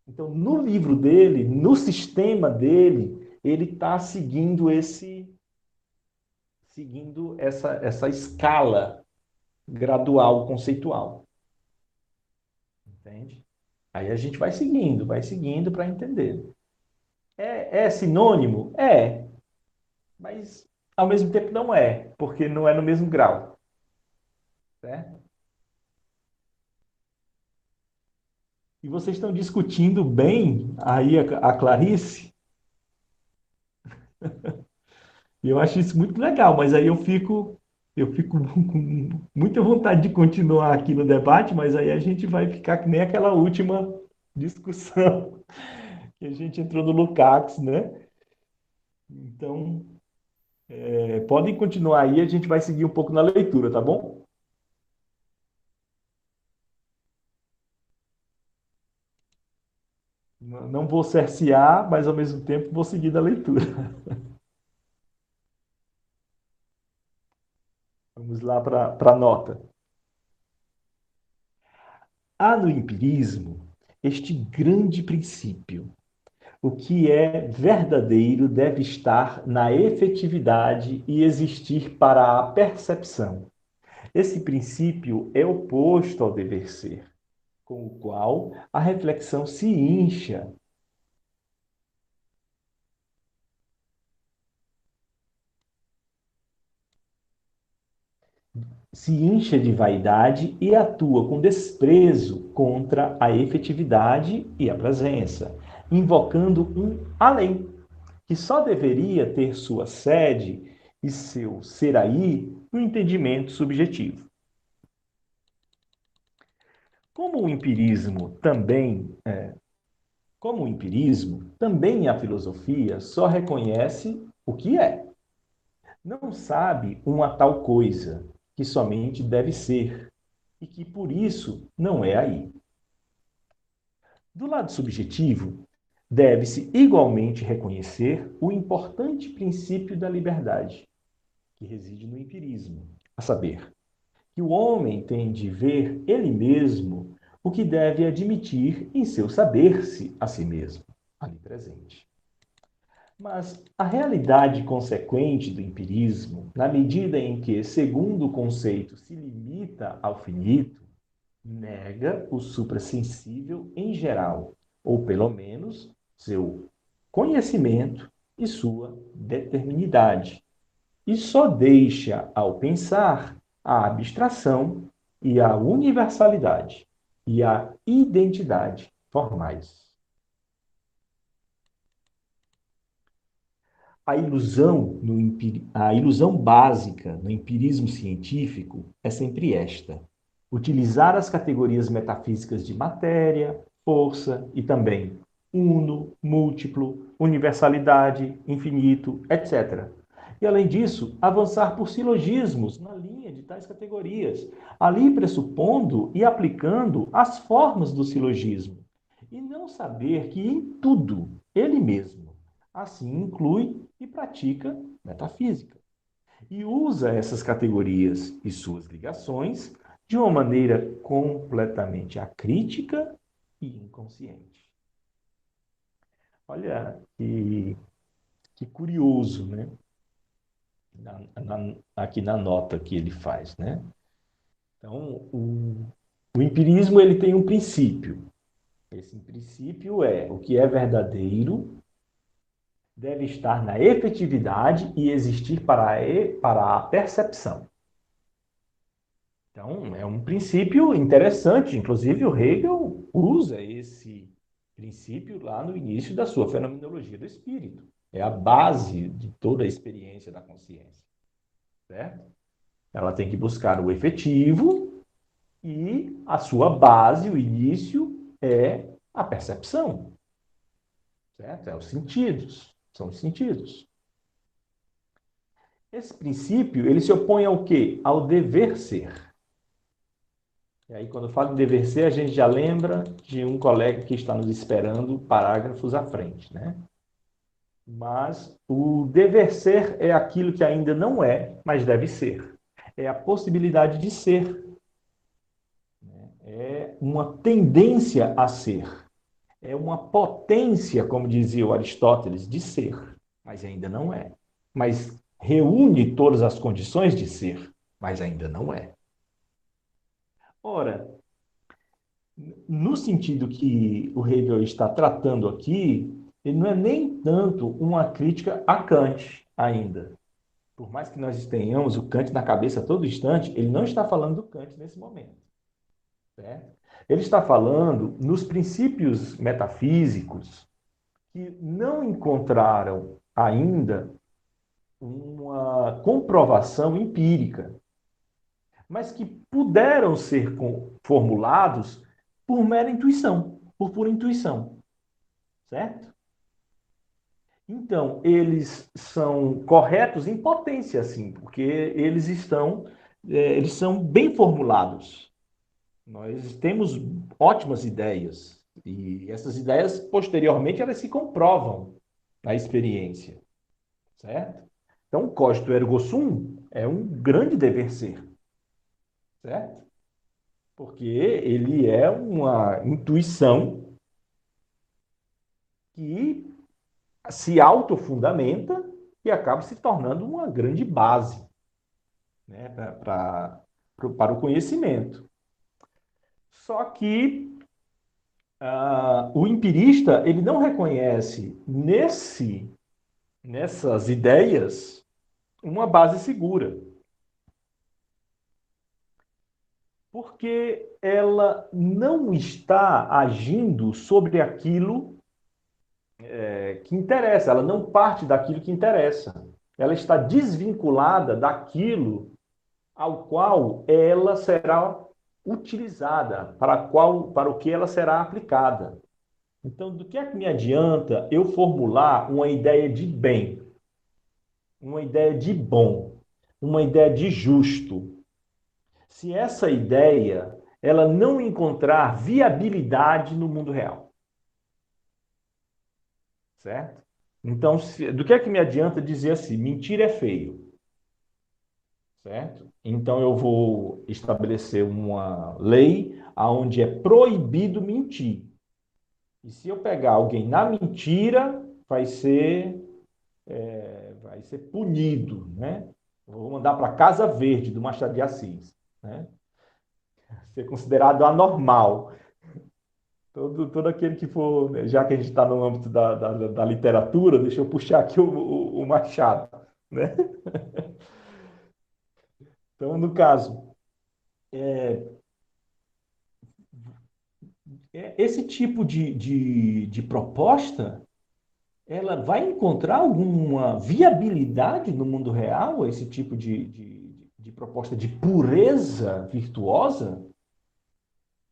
Então, no livro dele, no sistema dele, ele está seguindo essa escala gradual conceitual, entende? Aí a gente vai seguindo para entender. É sinônimo? É, mas ao mesmo tempo não é, porque não é no mesmo grau, certo? E vocês estão discutindo bem aí a Clarice, e eu acho isso muito legal, mas aí eu fico com muita vontade de continuar aqui no debate, mas aí a gente vai ficar que nem aquela última discussão que a gente entrou no Lukács, né? Então, podem continuar aí, a gente vai seguir um pouco na leitura, tá bom? Não vou cercear, mas ao mesmo tempo vou seguir na leitura. Vamos lá para a nota. Há no empirismo este grande princípio: o que é verdadeiro deve estar na efetividade e existir para a percepção. Esse princípio é oposto ao dever ser, com o qual a reflexão se incha de vaidade e atua com desprezo contra a efetividade e a presença, invocando um além, que só deveria ter sua sede e seu ser aí no entendimento subjetivo. Como o empirismo também a filosofia só reconhece o que é. Não sabe uma tal coisa que somente deve ser e que por isso não é aí. Do lado subjetivo, deve-se igualmente reconhecer o importante princípio da liberdade, que reside no empirismo, a saber, que o homem tem de ver ele mesmo o que deve admitir em seu saber-se a si mesmo, ali presente. Mas a realidade consequente do empirismo, na medida em que, segundo o conceito, se limita ao finito, nega o suprassensível em geral, ou pelo menos seu conhecimento e sua determinidade, e só deixa ao pensar a abstração e a universalidade e a identidade formais. A ilusão básica no empirismo científico é sempre esta: utilizar as categorias metafísicas de matéria, força e também uno, múltiplo, universalidade, infinito, etc. E, além disso, avançar por silogismos na linha de tais categorias, ali pressupondo e aplicando as formas do silogismo, e não saber que em tudo ele mesmo assim inclui e pratica metafísica. E usa essas categorias e suas ligações de uma maneira completamente acrítica e inconsciente. Olha que curioso, né? Aqui na nota que ele faz, né? Então, o empirismo ele tem um princípio. Esse princípio é: o que é verdadeiro deve estar na efetividade e existir para a percepção. Então, é um princípio interessante. Inclusive, o Hegel usa esse princípio lá no início da sua fenomenologia do espírito. É a base de toda a experiência da consciência, certo? Ela tem que buscar o efetivo e a sua base, o início, é a percepção, certo? É os sentidos, são os sentidos. Esse princípio, ele se opõe ao quê? Ao dever ser. E aí, quando eu falo em dever ser, a gente já lembra de um colega que está nos esperando parágrafos à frente, né? Mas o dever ser é aquilo que ainda não é, mas deve ser. É a possibilidade de ser. É uma tendência a ser. É uma potência, como dizia o Aristóteles, de ser, mas ainda não é. Mas reúne todas as condições de ser, mas ainda não é. Ora, no sentido que o Hegel está tratando aqui, ele não é nem tanto uma crítica a Kant ainda. Por mais que nós tenhamos o Kant na cabeça a todo instante, ele não está falando do Kant nesse momento. Certo? Ele está falando nos princípios metafísicos que não encontraram ainda uma comprovação empírica, mas que puderam ser formulados por mera intuição, por pura intuição, certo? Então, eles são corretos em potência, assim, porque eles são bem formulados. Nós temos ótimas ideias, e essas ideias, posteriormente, elas se comprovam na experiência, certo? Então, o cogito ergo sum é um grande dever ser, certo? Porque ele é uma intuição que se autofundamenta e acaba se tornando uma grande base, né, para o conhecimento. Só que o empirista ele não reconhece nessas ideias uma base segura, porque ela não está agindo sobre aquilo que interessa, ela não parte daquilo que interessa. Ela está desvinculada daquilo ao qual ela será utilizada, para o que ela será aplicada. Então, do que é que me adianta eu formular uma ideia de bem, uma ideia de bom, uma ideia de justo, se essa ideia ela não encontrar viabilidade no mundo real? Certo? Então, do que é que me adianta dizer assim, mentira é feio, certo? Então, eu vou estabelecer uma lei onde é proibido mentir. E se eu pegar alguém na mentira, vai ser punido, né? Eu vou mandar para a Casa Verde do Machado de Assis, né? Ser considerado anormal. Todo aquele que for, né, já que a gente está no âmbito da literatura, deixa eu puxar aqui o Machado, né? Então, no caso, esse tipo de proposta, ela vai encontrar alguma viabilidade no mundo real, esse tipo de proposta de pureza virtuosa?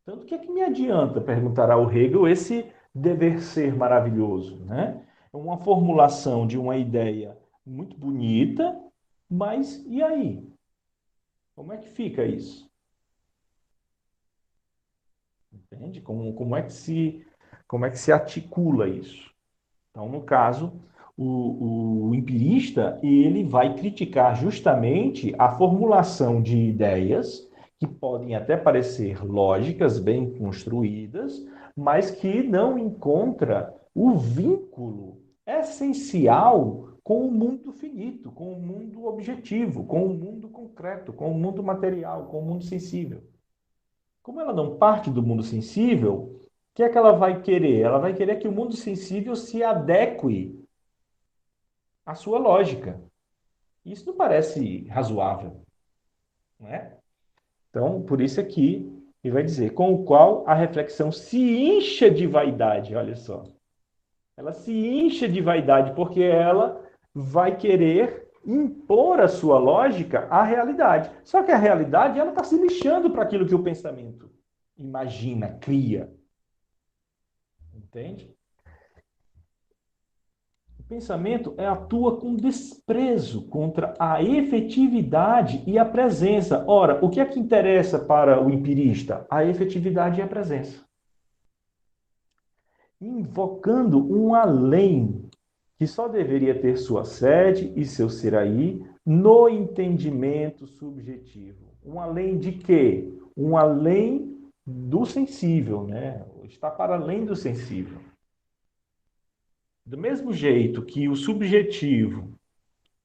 Tanto que é que me adianta, perguntará o Hegel, esse dever ser maravilhoso, né? É uma formulação de uma ideia muito bonita, mas e aí? Como é que fica isso? Entende? Como é que se articula isso? Então, no caso, o empirista, ele vai criticar justamente a formulação de ideias que podem até parecer lógicas, bem construídas, mas que não encontra o vínculo essencial com o mundo finito, com o mundo objetivo, com o mundo concreto, com o mundo material, com o mundo sensível. Como ela não parte do mundo sensível, o que é que ela vai querer? Ela vai querer que o mundo sensível se adeque à sua lógica. Isso não parece razoável, não é? Então, por isso aqui, ele vai dizer, com o qual a reflexão se incha de vaidade, olha só. Ela se incha de vaidade porque ela vai querer impor a sua lógica à realidade. Só que a realidade, ela está se lixando para aquilo que o pensamento imagina, cria. Entende? O pensamento atua com desprezo contra a efetividade e a presença. Ora, o que é que interessa para o empirista? A efetividade e a presença. Invocando um além que só deveria ter sua sede e seu ser aí no entendimento subjetivo. Um além de quê? Um além do sensível, né? Está para além do sensível. Do mesmo jeito que o subjetivo,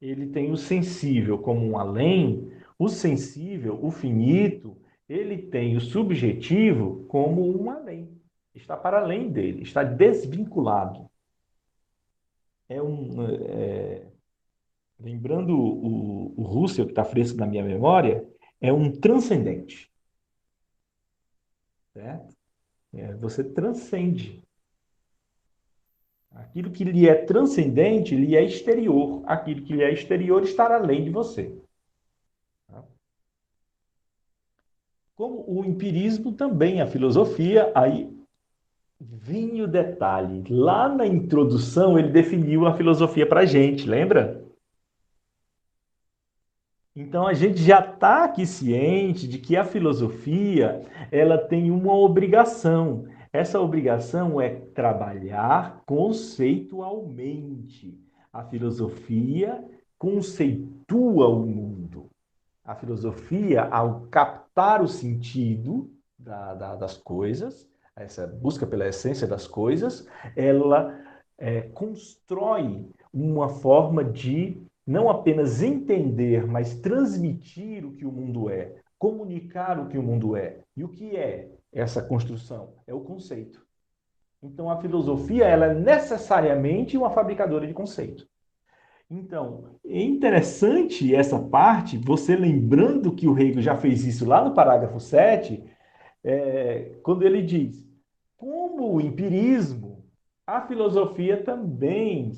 ele tem o sensível como um além, o sensível, o finito, ele tem o subjetivo como um além. Está para além dele, está desvinculado. Lembrando o Russell, que está fresco na minha memória, é um transcendente. Certo? Você transcende. Aquilo que lhe é transcendente, lhe é exterior. Aquilo que lhe é exterior está além de você. Tá? Como o empirismo, também a filosofia, aí vem o detalhe. Lá na introdução, ele definiu a filosofia para a gente, lembra? Então a gente já está aqui ciente de que a filosofia ela tem uma obrigação. Essa obrigação é trabalhar conceitualmente. A filosofia conceitua o mundo. A filosofia, ao captar o sentido das coisas, essa busca pela essência das coisas, ela constrói uma forma de não apenas entender, mas transmitir o que o mundo é, comunicar o que o mundo é. E o que é essa construção? É o conceito. Então, a filosofia ela é necessariamente uma fabricadora de conceito. Então, é interessante essa parte, você lembrando que o Hegel já fez isso lá no parágrafo 7, quando ele diz, como o empirismo, a filosofia também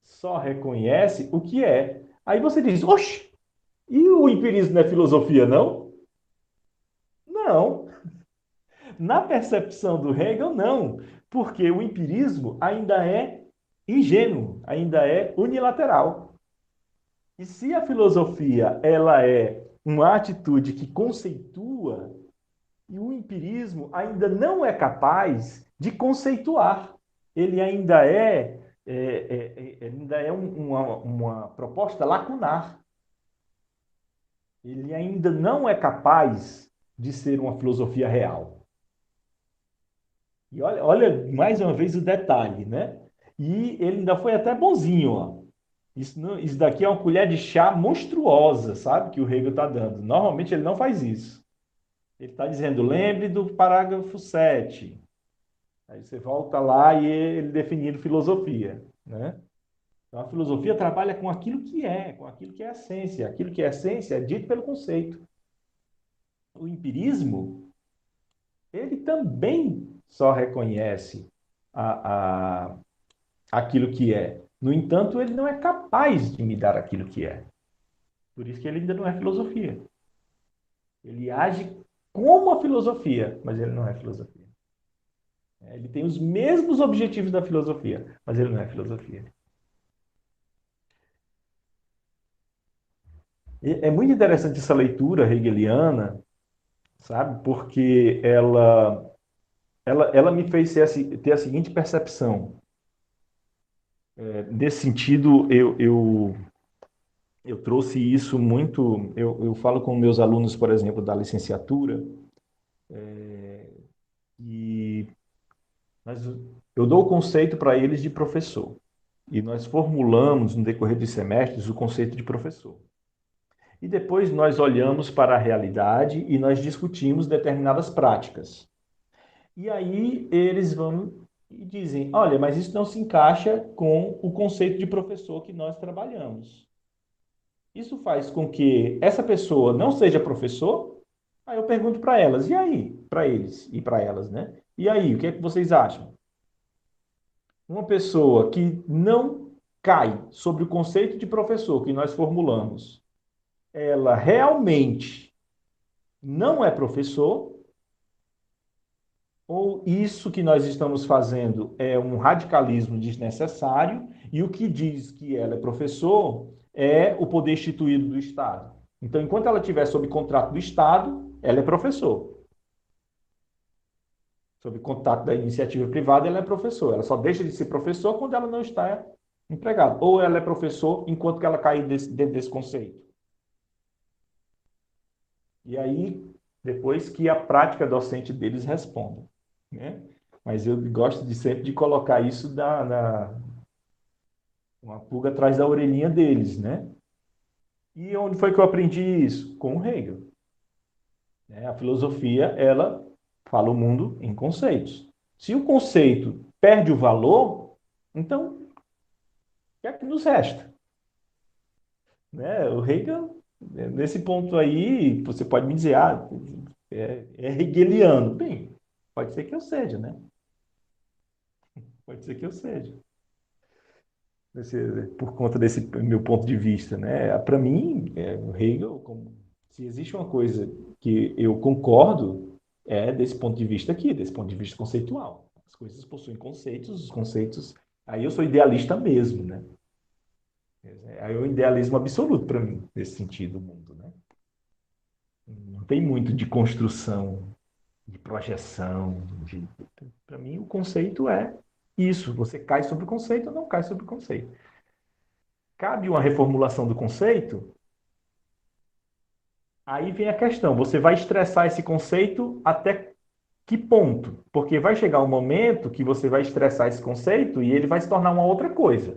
só reconhece o que é. Aí você diz, oxe, e o empirismo não é filosofia, não? Não. Na percepção do Hegel, não. Porque o empirismo ainda é ingênuo, ainda é unilateral. E se a filosofia ela é uma atitude que conceitua, e o empirismo ainda não é capaz de conceituar. Ele ainda é uma proposta lacunar. Ele ainda não é capaz de ser uma filosofia real. E olha mais uma vez o detalhe, né? E ele ainda foi até bonzinho, ó. Isso daqui é uma colher de chá monstruosa, sabe? Que o Hegel está dando. Normalmente ele não faz isso. Ele está dizendo, lembre do parágrafo 7. Aí você volta lá e ele definindo filosofia, né? Então, a filosofia trabalha com aquilo que é a essência. Aquilo que é a essência é dito pelo conceito. O empirismo, ele também só reconhece aquilo que é. No entanto, ele não é capaz de me dar aquilo que é. Por isso que ele ainda não é filosofia. Ele age como a filosofia, mas ele não é filosofia. Ele tem os mesmos objetivos da filosofia, mas ele não é filosofia. É muito interessante essa leitura hegeliana, sabe? Porque ela me fez ter a seguinte percepção. Nesse sentido, eu trouxe isso muito. Eu falo com meus alunos, por exemplo, da licenciatura, e eu dou o conceito para eles de professor. E nós formulamos, no decorrer dos semestres, o conceito de professor. E depois nós olhamos para a realidade e nós discutimos determinadas práticas. E aí eles vão e dizem, olha, mas isso não se encaixa com o conceito de professor que nós trabalhamos. Isso faz com que essa pessoa não seja professor Aí eu pergunto para elas, e aí? Para eles e para elas, né? E aí, o que é que vocês acham? Uma pessoa que não cai sobre o conceito de professor que nós formulamos, ela realmente não é professor, ou isso que nós estamos fazendo é um radicalismo desnecessário, e o que diz que ela é professor é o poder instituído do Estado. Então, enquanto ela estiver sob contrato do Estado, ela é professor. Sob contrato da iniciativa privada, ela é professor. Ela só deixa de ser professor quando ela não está empregada. Ou ela é professor enquanto que ela cai dentro desse conceito. E aí, depois que a prática docente deles responda, né? Mas eu gosto de sempre de colocar isso uma pulga atrás da orelhinha deles, né? E onde foi que eu aprendi isso? Com o Hegel, né? A filosofia, ela fala o mundo em conceitos. Se o conceito perde o valor, então, o que é que nos resta? Né? O Hegel, nesse ponto aí, você pode me dizer, é hegeliano. Bem, pode ser que eu seja, né? Pode ser que eu seja. Por conta desse meu ponto de vista, né? Para mim, o Hegel, se existe uma coisa que eu concordo, é desse ponto de vista aqui, desse ponto de vista conceitual. As coisas possuem conceitos, os conceitos. Aí eu sou idealista mesmo, né? Aí é o idealismo absoluto para mim, nesse sentido, do mundo, né? Não tem muito de construção, de projeção. Para mim, o conceito é isso. Você cai sobre o conceito ou não cai sobre o conceito. Cabe uma reformulação do conceito? Aí vem a questão: você vai estressar esse conceito até que ponto? Porque vai chegar um momento que você vai estressar esse conceito e ele vai se tornar uma outra coisa.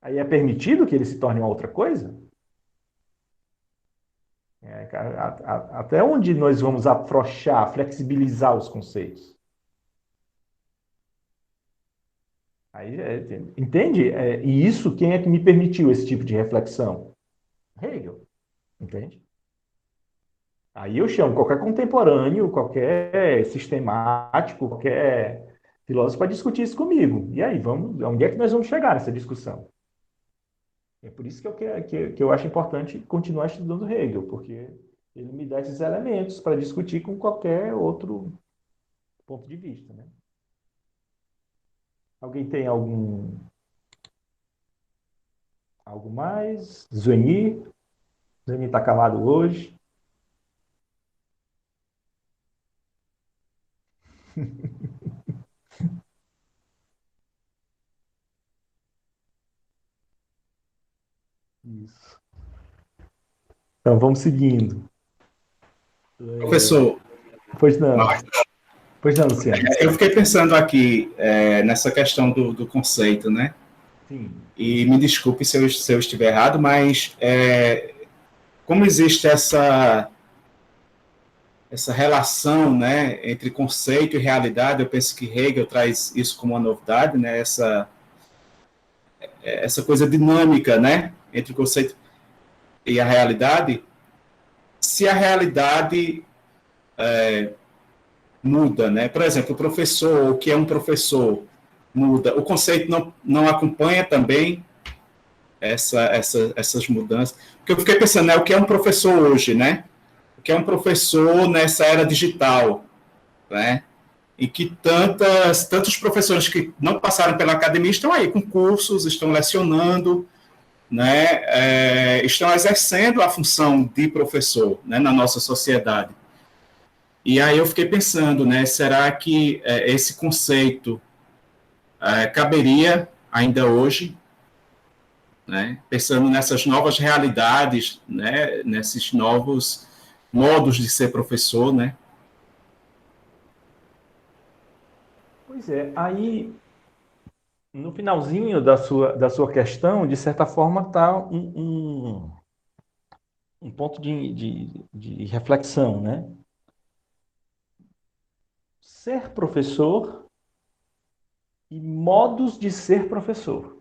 Aí é permitido que ele se torne uma outra coisa? Até onde nós vamos afrouxar, flexibilizar os conceitos? Aí, entende? E isso, quem é que me permitiu esse tipo de reflexão? Hegel, entende? Aí eu chamo qualquer contemporâneo, qualquer sistemático, qualquer filósofo para discutir isso comigo. E aí, onde é que nós vamos chegar nessa discussão? É por isso que eu acho importante continuar estudando Hegel, porque ele me dá esses elementos para discutir com qualquer outro ponto de vista, né? Alguém tem algo mais? Zueni? Zueni está calado hoje. Isso. Então, vamos seguindo. Professor, Pois não. Pois não, Luciano. eu fiquei pensando aqui nessa questão do conceito, né? Sim. E me desculpe se eu estiver errado, mas como existe essa relação, né, entre conceito e realidade, eu penso que Hegel traz isso como uma novidade, né? Essa coisa dinâmica, né, entre o conceito e a realidade. Se a realidade muda, né? Por exemplo, o professor, o que é um professor, muda. O conceito não acompanha também essas mudanças. Porque eu fiquei pensando, né, o que é um professor hoje, né? O que é um professor nessa era digital, né? E que tantos professores que não passaram pela academia estão aí com cursos, estão lecionando, né? Estão exercendo a função de professor, né, na nossa sociedade. E aí eu fiquei pensando, né, será que esse conceito caberia ainda hoje, né, pensando nessas novas realidades, né, nesses novos modos de ser professor, né? Pois é, aí no finalzinho da sua questão, de certa forma, está um ponto de reflexão, né? Ser professor e modos de ser professor.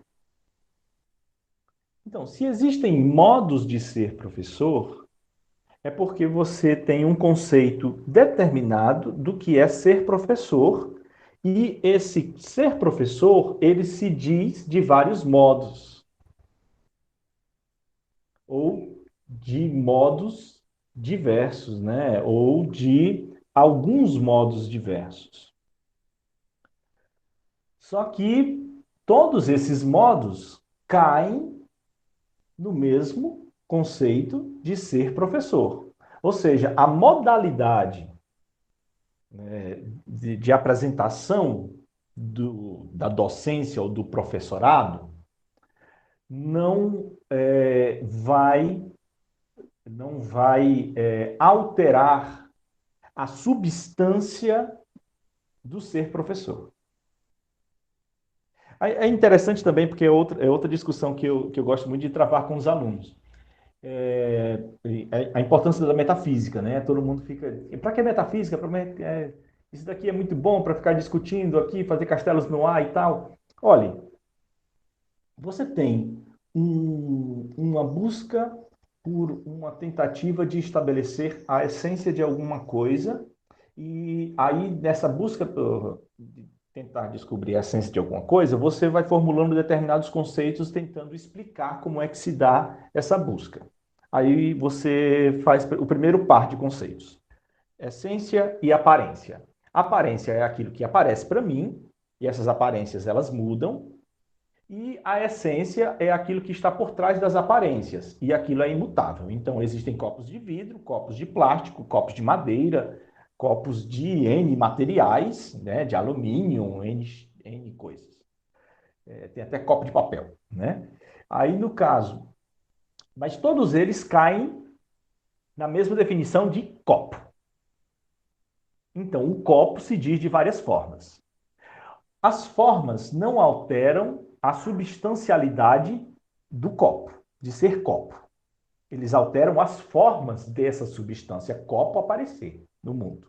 Então, se existem modos de ser professor, É porque você tem um conceito determinado do que é ser professor, e esse ser professor, ele se diz de vários modos, ou de modos diversos, né? Ou de alguns modos diversos. Só que todos esses modos caem no mesmo conceito de ser professor. Ou seja, a modalidade, né, de apresentação da docência ou do professorado não vai alterar a substância do ser professor. É interessante também, porque é outra discussão que eu gosto muito de travar com os alunos. A importância da metafísica, né? Todo mundo fica... Para que metafísica? Isso daqui é muito bom para ficar discutindo aqui, fazer castelos no ar e tal. Olha, você tem uma busca por uma tentativa de estabelecer a essência de alguma coisa, e aí, nessa busca de tentar descobrir a essência de alguma coisa, você vai formulando determinados conceitos, tentando explicar como é que se dá essa busca. Aí você faz o primeiro par de conceitos: essência e aparência. Aparência é aquilo que aparece para mim, e essas aparências elas mudam, e a essência é aquilo que está por trás das aparências, e aquilo é imutável. Então, existem copos de vidro, copos de plástico, copos de madeira, copos de N materiais, né, de alumínio, N coisas. Tem até copo de papel, né? Aí, no caso, mas todos eles caem na mesma definição de copo. Então, o copo se diz de várias formas. As formas não alteram a substancialidade do copo, de ser copo. Eles alteram as formas dessa substância copo aparecer no mundo.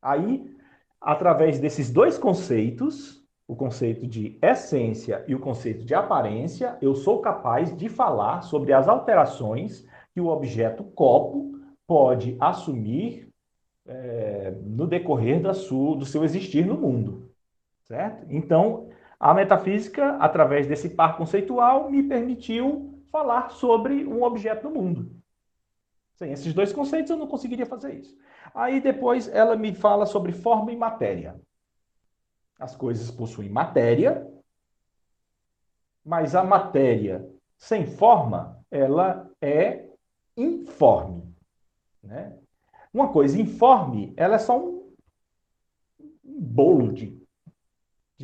Aí, através desses dois conceitos, o conceito de essência e o conceito de aparência, eu sou capaz de falar sobre as alterações que o objeto copo pode assumir no decorrer do seu existir no mundo. Certo? Então, a metafísica, através desse par conceitual, me permitiu falar sobre um objeto no mundo. Sem esses dois conceitos, eu não conseguiria fazer isso. Aí, depois, ela me fala sobre forma e matéria. As coisas possuem matéria, mas a matéria sem forma, ela é informe. Né? Uma coisa informe, ela é só um bolo de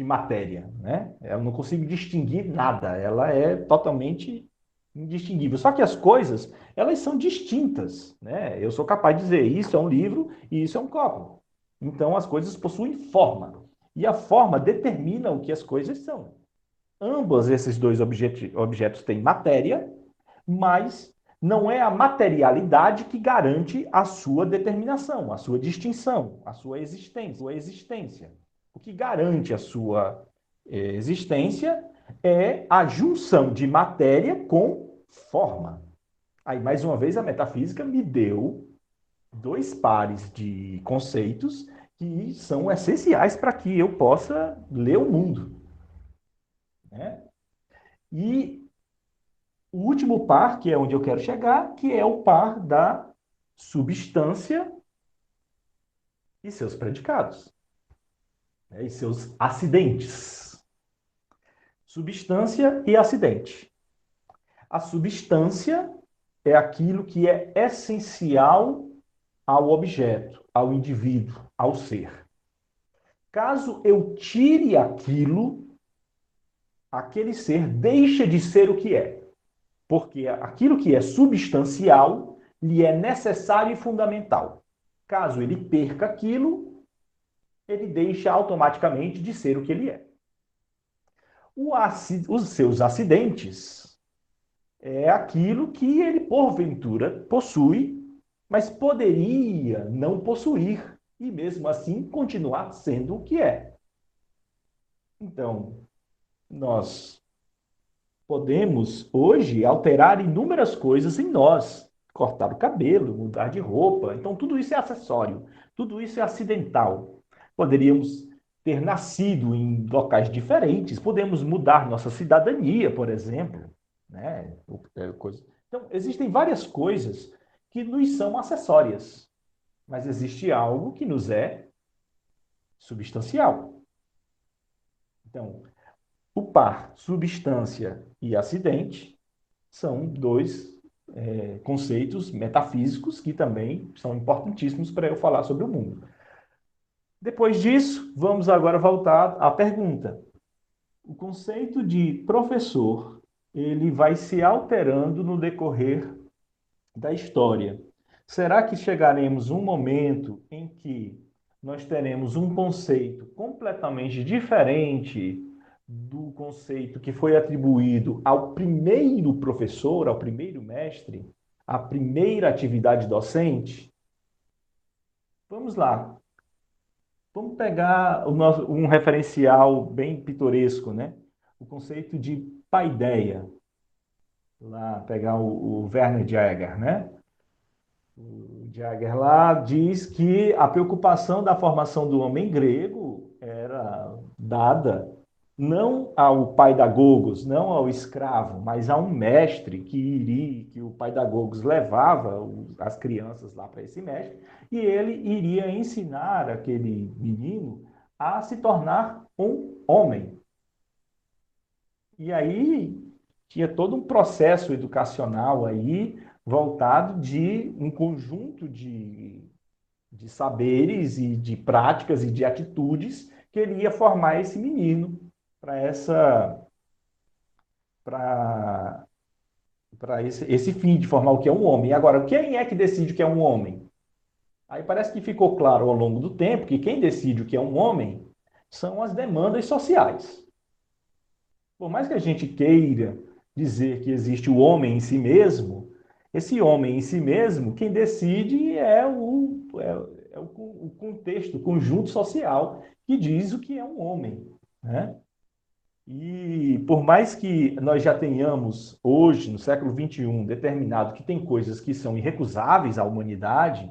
matéria, né? Eu não consigo distinguir nada, ela é totalmente indistinguível. Só que as coisas, elas são distintas, né? Eu sou capaz de dizer, isso é um livro e isso é um copo. Então, as coisas possuem forma. E a forma determina o que as coisas são. Ambos esses dois objetos têm matéria, mas não é a materialidade que garante a sua determinação, a sua distinção, a sua existência. O que garante a sua existência é a junção de matéria com forma. Aí, mais uma vez, a metafísica me deu dois pares de conceitos que são essenciais para que eu possa ler o mundo. Né? E o último par, que é onde eu quero chegar, que é o par da substância e seus predicados, né? E seus acidentes. Substância e acidente. A substância é aquilo que é essencial ao objeto, ao indivíduo, ao ser. Caso eu tire aquilo, aquele ser deixa de ser o que é. Porque aquilo que é substancial lhe é necessário e fundamental. Caso ele perca aquilo, ele deixa automaticamente de ser o que ele é. Os seus acidentes é aquilo que ele, porventura, possui, mas poderia não possuir, e mesmo assim continuar sendo o que é. Então, nós podemos, hoje, alterar inúmeras coisas em nós, cortar o cabelo, mudar de roupa. Então, tudo isso é acessório, tudo isso é acidental. Poderíamos ter nascido em locais diferentes, podemos mudar nossa cidadania, por exemplo, né? Então, existem várias coisas que nos são acessórias, mas existe algo que nos é substancial. Então, o par substância e acidente são dois conceitos metafísicos que também são importantíssimos para eu falar sobre o mundo. Depois disso, vamos agora voltar à pergunta. O conceito de professor, ele vai se alterando no decorrer da história. Será que chegaremos um momento em que nós teremos um conceito completamente diferente do conceito que foi atribuído ao primeiro professor, ao primeiro mestre, à primeira atividade docente? Vamos lá. Vamos pegar um referencial bem pitoresco, né? O conceito de paideia. Lá, pegar o Werner Jaeger, né? O Jaeger lá diz que a preocupação da formação do homem grego era dada não ao paidagogos, não ao escravo, mas a um mestre que o paidagogos levava as crianças lá para esse mestre, e ele iria ensinar aquele menino a se tornar um homem. E aí tinha todo um processo educacional aí voltado de um conjunto de saberes e de práticas e de atitudes que ele ia formar esse menino para esse fim de formar o que é um homem. E agora, quem é que decide o que é um homem? Aí parece que ficou claro ao longo do tempo que quem decide o que é um homem são as demandas sociais. Por mais que a gente queira dizer que existe o homem em si mesmo, esse homem em si mesmo, quem decide o contexto, o conjunto social que diz o que é um homem, né? E por mais que nós já tenhamos hoje, no século XXI, determinado que tem coisas que são irrecusáveis à humanidade,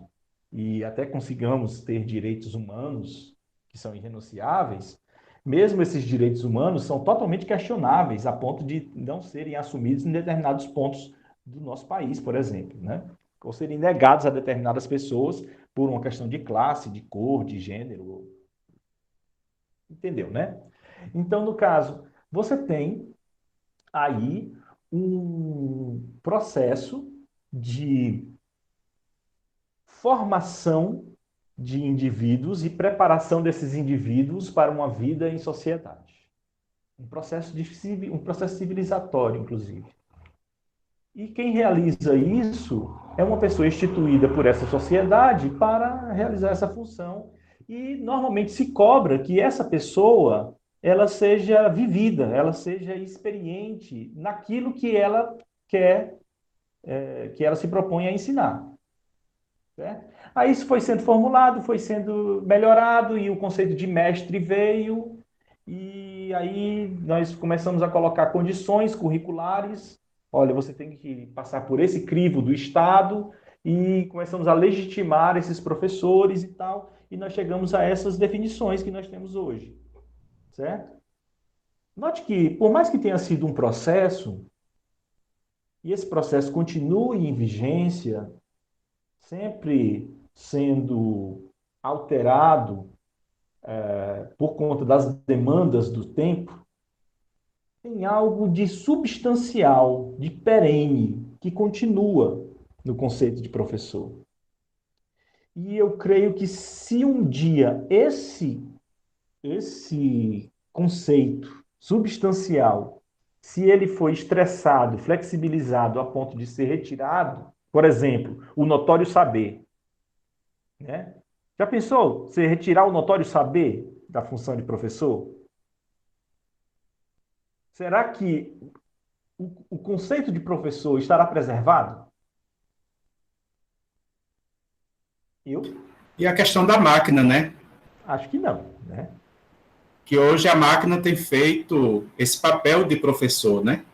e até consigamos ter direitos humanos que são irrenunciáveis, mesmo esses direitos humanos são totalmente questionáveis a ponto de não serem assumidos em determinados pontos do nosso país, por exemplo, né? Ou serem negados a determinadas pessoas por uma questão de classe, de cor, de gênero. Entendeu, né? Então, no caso, você tem aí um processo de formação de indivíduos e preparação desses indivíduos para uma vida em sociedade. Um processo civilizatório, inclusive. E quem realiza isso é uma pessoa instituída por essa sociedade para realizar essa função. E normalmente se cobra que essa pessoa ela seja vivida, ela seja experiente naquilo que ela quer, que ela se propõe a ensinar. Certo? Aí isso foi sendo formulado, foi sendo melhorado, e o conceito de mestre veio, e aí nós começamos a colocar condições curriculares. Olha, você tem que passar por esse crivo do Estado, e começamos a legitimar esses professores e tal, e nós chegamos a essas definições que nós temos hoje. Certo? Note que, por mais que tenha sido um processo, e esse processo continue em vigência, sempre sendo alterado por conta das demandas do tempo, tem algo de substancial, de perene, que continua no conceito de professor. E eu creio que se um dia esse conceito substancial, se ele for estressado, flexibilizado a ponto de ser retirado, por exemplo, o notório saber, né? Já pensou você retirar o notório saber da função de professor? Será que o conceito de professor estará preservado? Eu E a questão da máquina, né? acho que não, né? Que hoje a máquina tem feito esse papel de professor, né?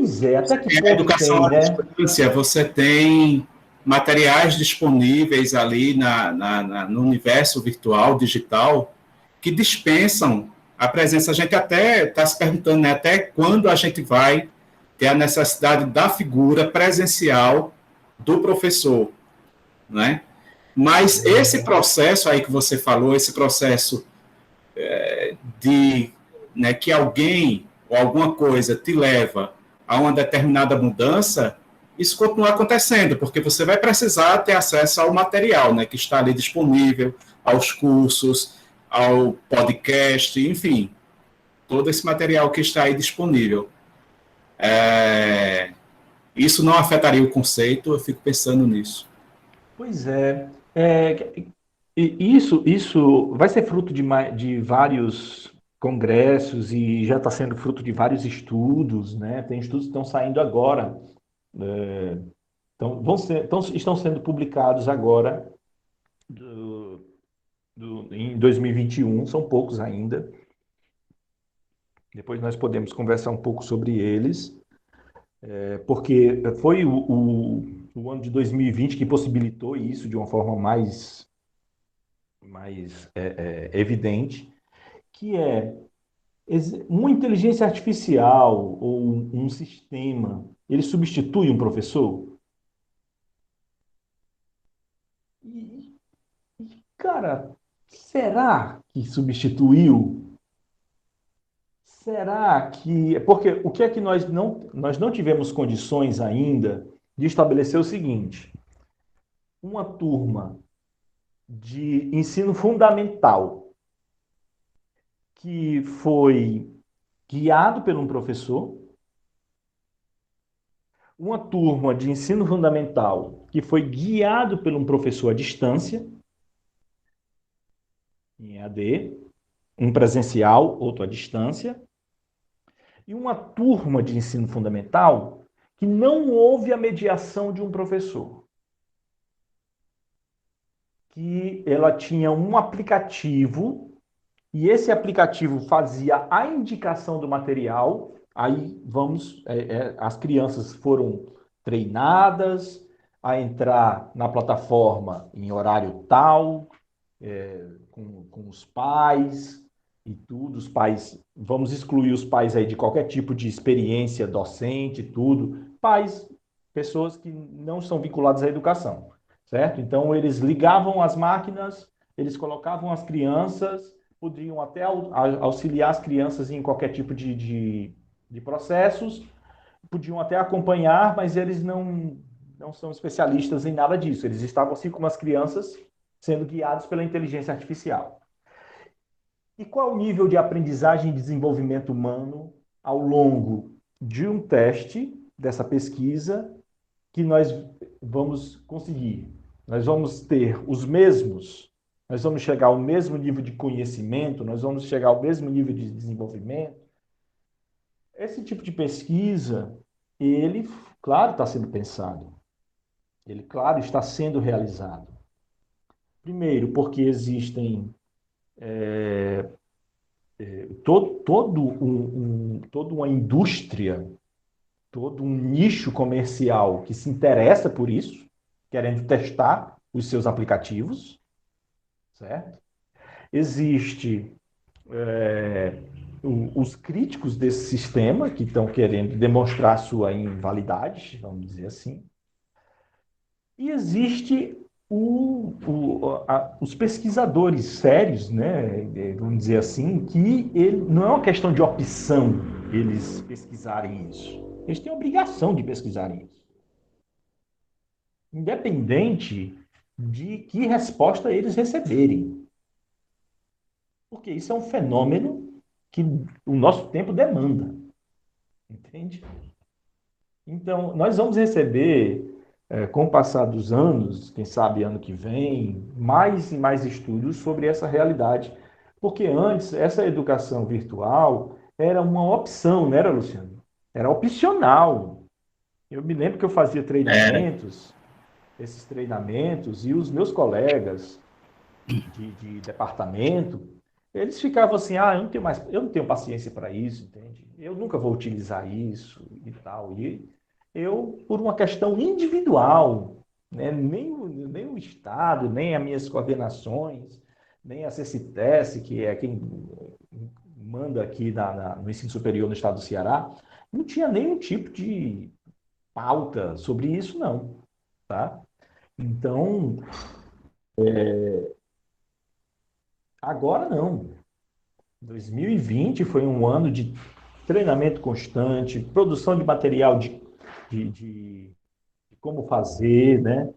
Pois é, até que Em ponto educação tem, à né? distância, você tem materiais disponíveis ali no universo virtual, digital, que dispensam a presença. A gente até está se perguntando, né, até quando a gente vai ter a necessidade da figura presencial do professor, né? Mas esse processo aí que você falou, esse processo de, né, que alguém ou alguma coisa te leva a uma determinada mudança, isso continua acontecendo, porque você vai precisar ter acesso ao material, né, que está ali disponível, aos cursos, ao podcast, enfim, todo esse material que está aí disponível. Isso não afetaria o conceito, eu fico pensando nisso. Pois é. Isso vai ser fruto de vários congressos e já está sendo fruto de vários estudos, né? Tem estudos que estão saindo agora, estão sendo publicados agora em 2021, são poucos ainda. Depois nós podemos conversar um pouco sobre eles, porque foi o ano de 2020 que possibilitou isso de uma forma mais evidente, que é uma inteligência artificial ou um sistema, ele substitui um professor? E, cara, será que substituiu? Será que... Porque o que é que nós não tivemos condições ainda de estabelecer o seguinte: uma turma de ensino fundamental que foi guiado por um professor, uma turma de ensino fundamental que foi guiado por um professor à distância, em EAD, um presencial, outro à distância, e uma turma de ensino fundamental que não houve a mediação de um professor, que ela tinha um aplicativo e esse aplicativo fazia a indicação do material. Aí as crianças foram treinadas a entrar na plataforma em horário tal, com os pais e tudo. Os pais, vamos excluir os pais aí de qualquer tipo de experiência docente, tudo. Pais, pessoas que não são vinculadas à educação, certo? Então, eles ligavam as máquinas, eles colocavam as crianças, podiam até auxiliar as crianças em qualquer tipo de processos, podiam até acompanhar, mas eles não são especialistas em nada disso. Eles estavam, assim como as crianças, sendo guiados pela inteligência artificial. E qual o nível de aprendizagem e desenvolvimento humano ao longo de um teste dessa pesquisa que nós vamos conseguir? Nós vamos ter os mesmos, nós vamos chegar ao mesmo nível de conhecimento, nós vamos chegar ao mesmo nível de desenvolvimento. Esse tipo de pesquisa, ele, claro, está sendo pensado. Ele, claro, está sendo realizado. Primeiro, porque existem toda uma indústria, todo um nicho comercial que se interessa por isso, querendo testar os seus aplicativos, certo? Existe os críticos desse sistema que estão querendo demonstrar sua invalidade, vamos dizer assim, e existe os pesquisadores sérios, né, vamos dizer assim, que não é uma questão de opção eles pesquisarem isso. Eles têm a obrigação de pesquisarem isso. Independente de que resposta eles receberem. Porque isso é um fenômeno que o nosso tempo demanda. Entende? Então, nós vamos receber, com o passar dos anos, quem sabe ano que vem, mais e mais estudos sobre essa realidade. Porque antes, essa educação virtual era uma opção, não era, Luciano? Era opcional. Eu me lembro que eu fazia treinamentos, esses treinamentos, e os meus colegas de departamento, eles ficavam assim: eu não tenho paciência para isso, entende? Eu nunca vou utilizar isso. e tal. E eu, por uma questão individual, né, nem o Estado, nem as minhas coordenações, nem a CCTES, que é quem manda aqui no ensino superior no estado do Ceará, não tinha nenhum tipo de pauta sobre isso, não, tá? Então, agora não. 2020 foi um ano de treinamento constante, produção de material de, de como fazer, né?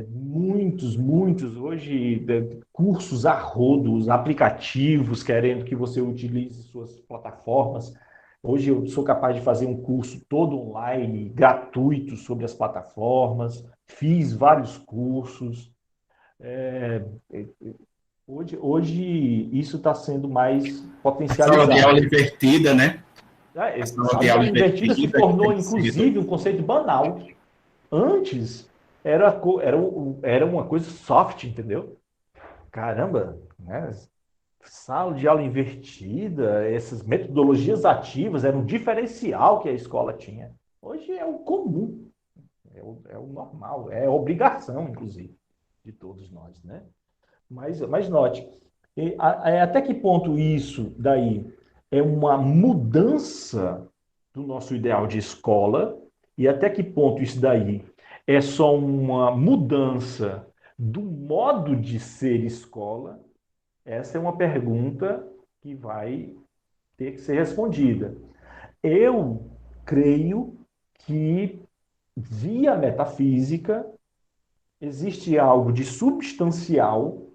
Muitos, hoje, cursos a rodos, aplicativos querendo que você utilize suas plataformas. Hoje eu sou capaz de fazer um curso todo online, gratuito, sobre as plataformas. Fiz vários cursos. É, hoje isso está sendo mais A sala de aula potencializado. invertida, né? A sala Sala de de aula aula invertida se invertida que tornou, tem sido. inclusive, um conceito banal. Antes era uma coisa soft, entendeu? Caramba, né? Sala de aula invertida, essas metodologias ativas eram um diferencial que a escola tinha. Hoje é o comum, é o normal, é obrigação, inclusive, de todos nós, né? Mas note, até que ponto isso daí é uma mudança do nosso ideal de escola e até que ponto isso daí é só uma mudança do modo de ser escola? Essa é uma pergunta que vai ter que ser respondida. Eu creio que, via metafísica, existe algo de substancial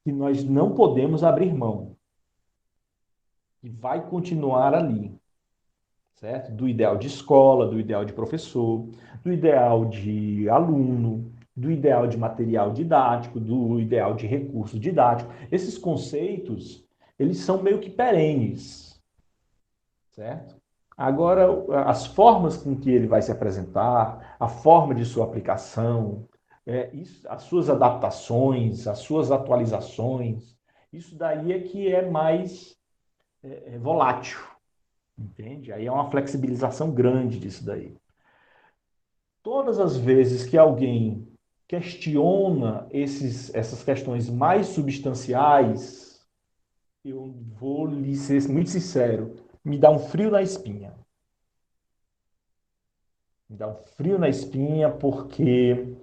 que nós não podemos abrir mão, que vai continuar ali, certo? Do ideal de escola, do ideal de professor, do ideal de aluno, do ideal de material didático, do ideal de recurso didático. Esses conceitos, eles são meio que perenes, certo? Agora, as formas com que ele vai se apresentar, a forma de sua aplicação, as suas adaptações, as suas atualizações, isso daí é que é mais volátil, entende? Aí é uma flexibilização grande disso daí. Todas as vezes que alguém questiona essas questões mais substanciais, eu vou lhe ser muito sincero, me dá um frio na espinha. Me dá um frio na espinha porque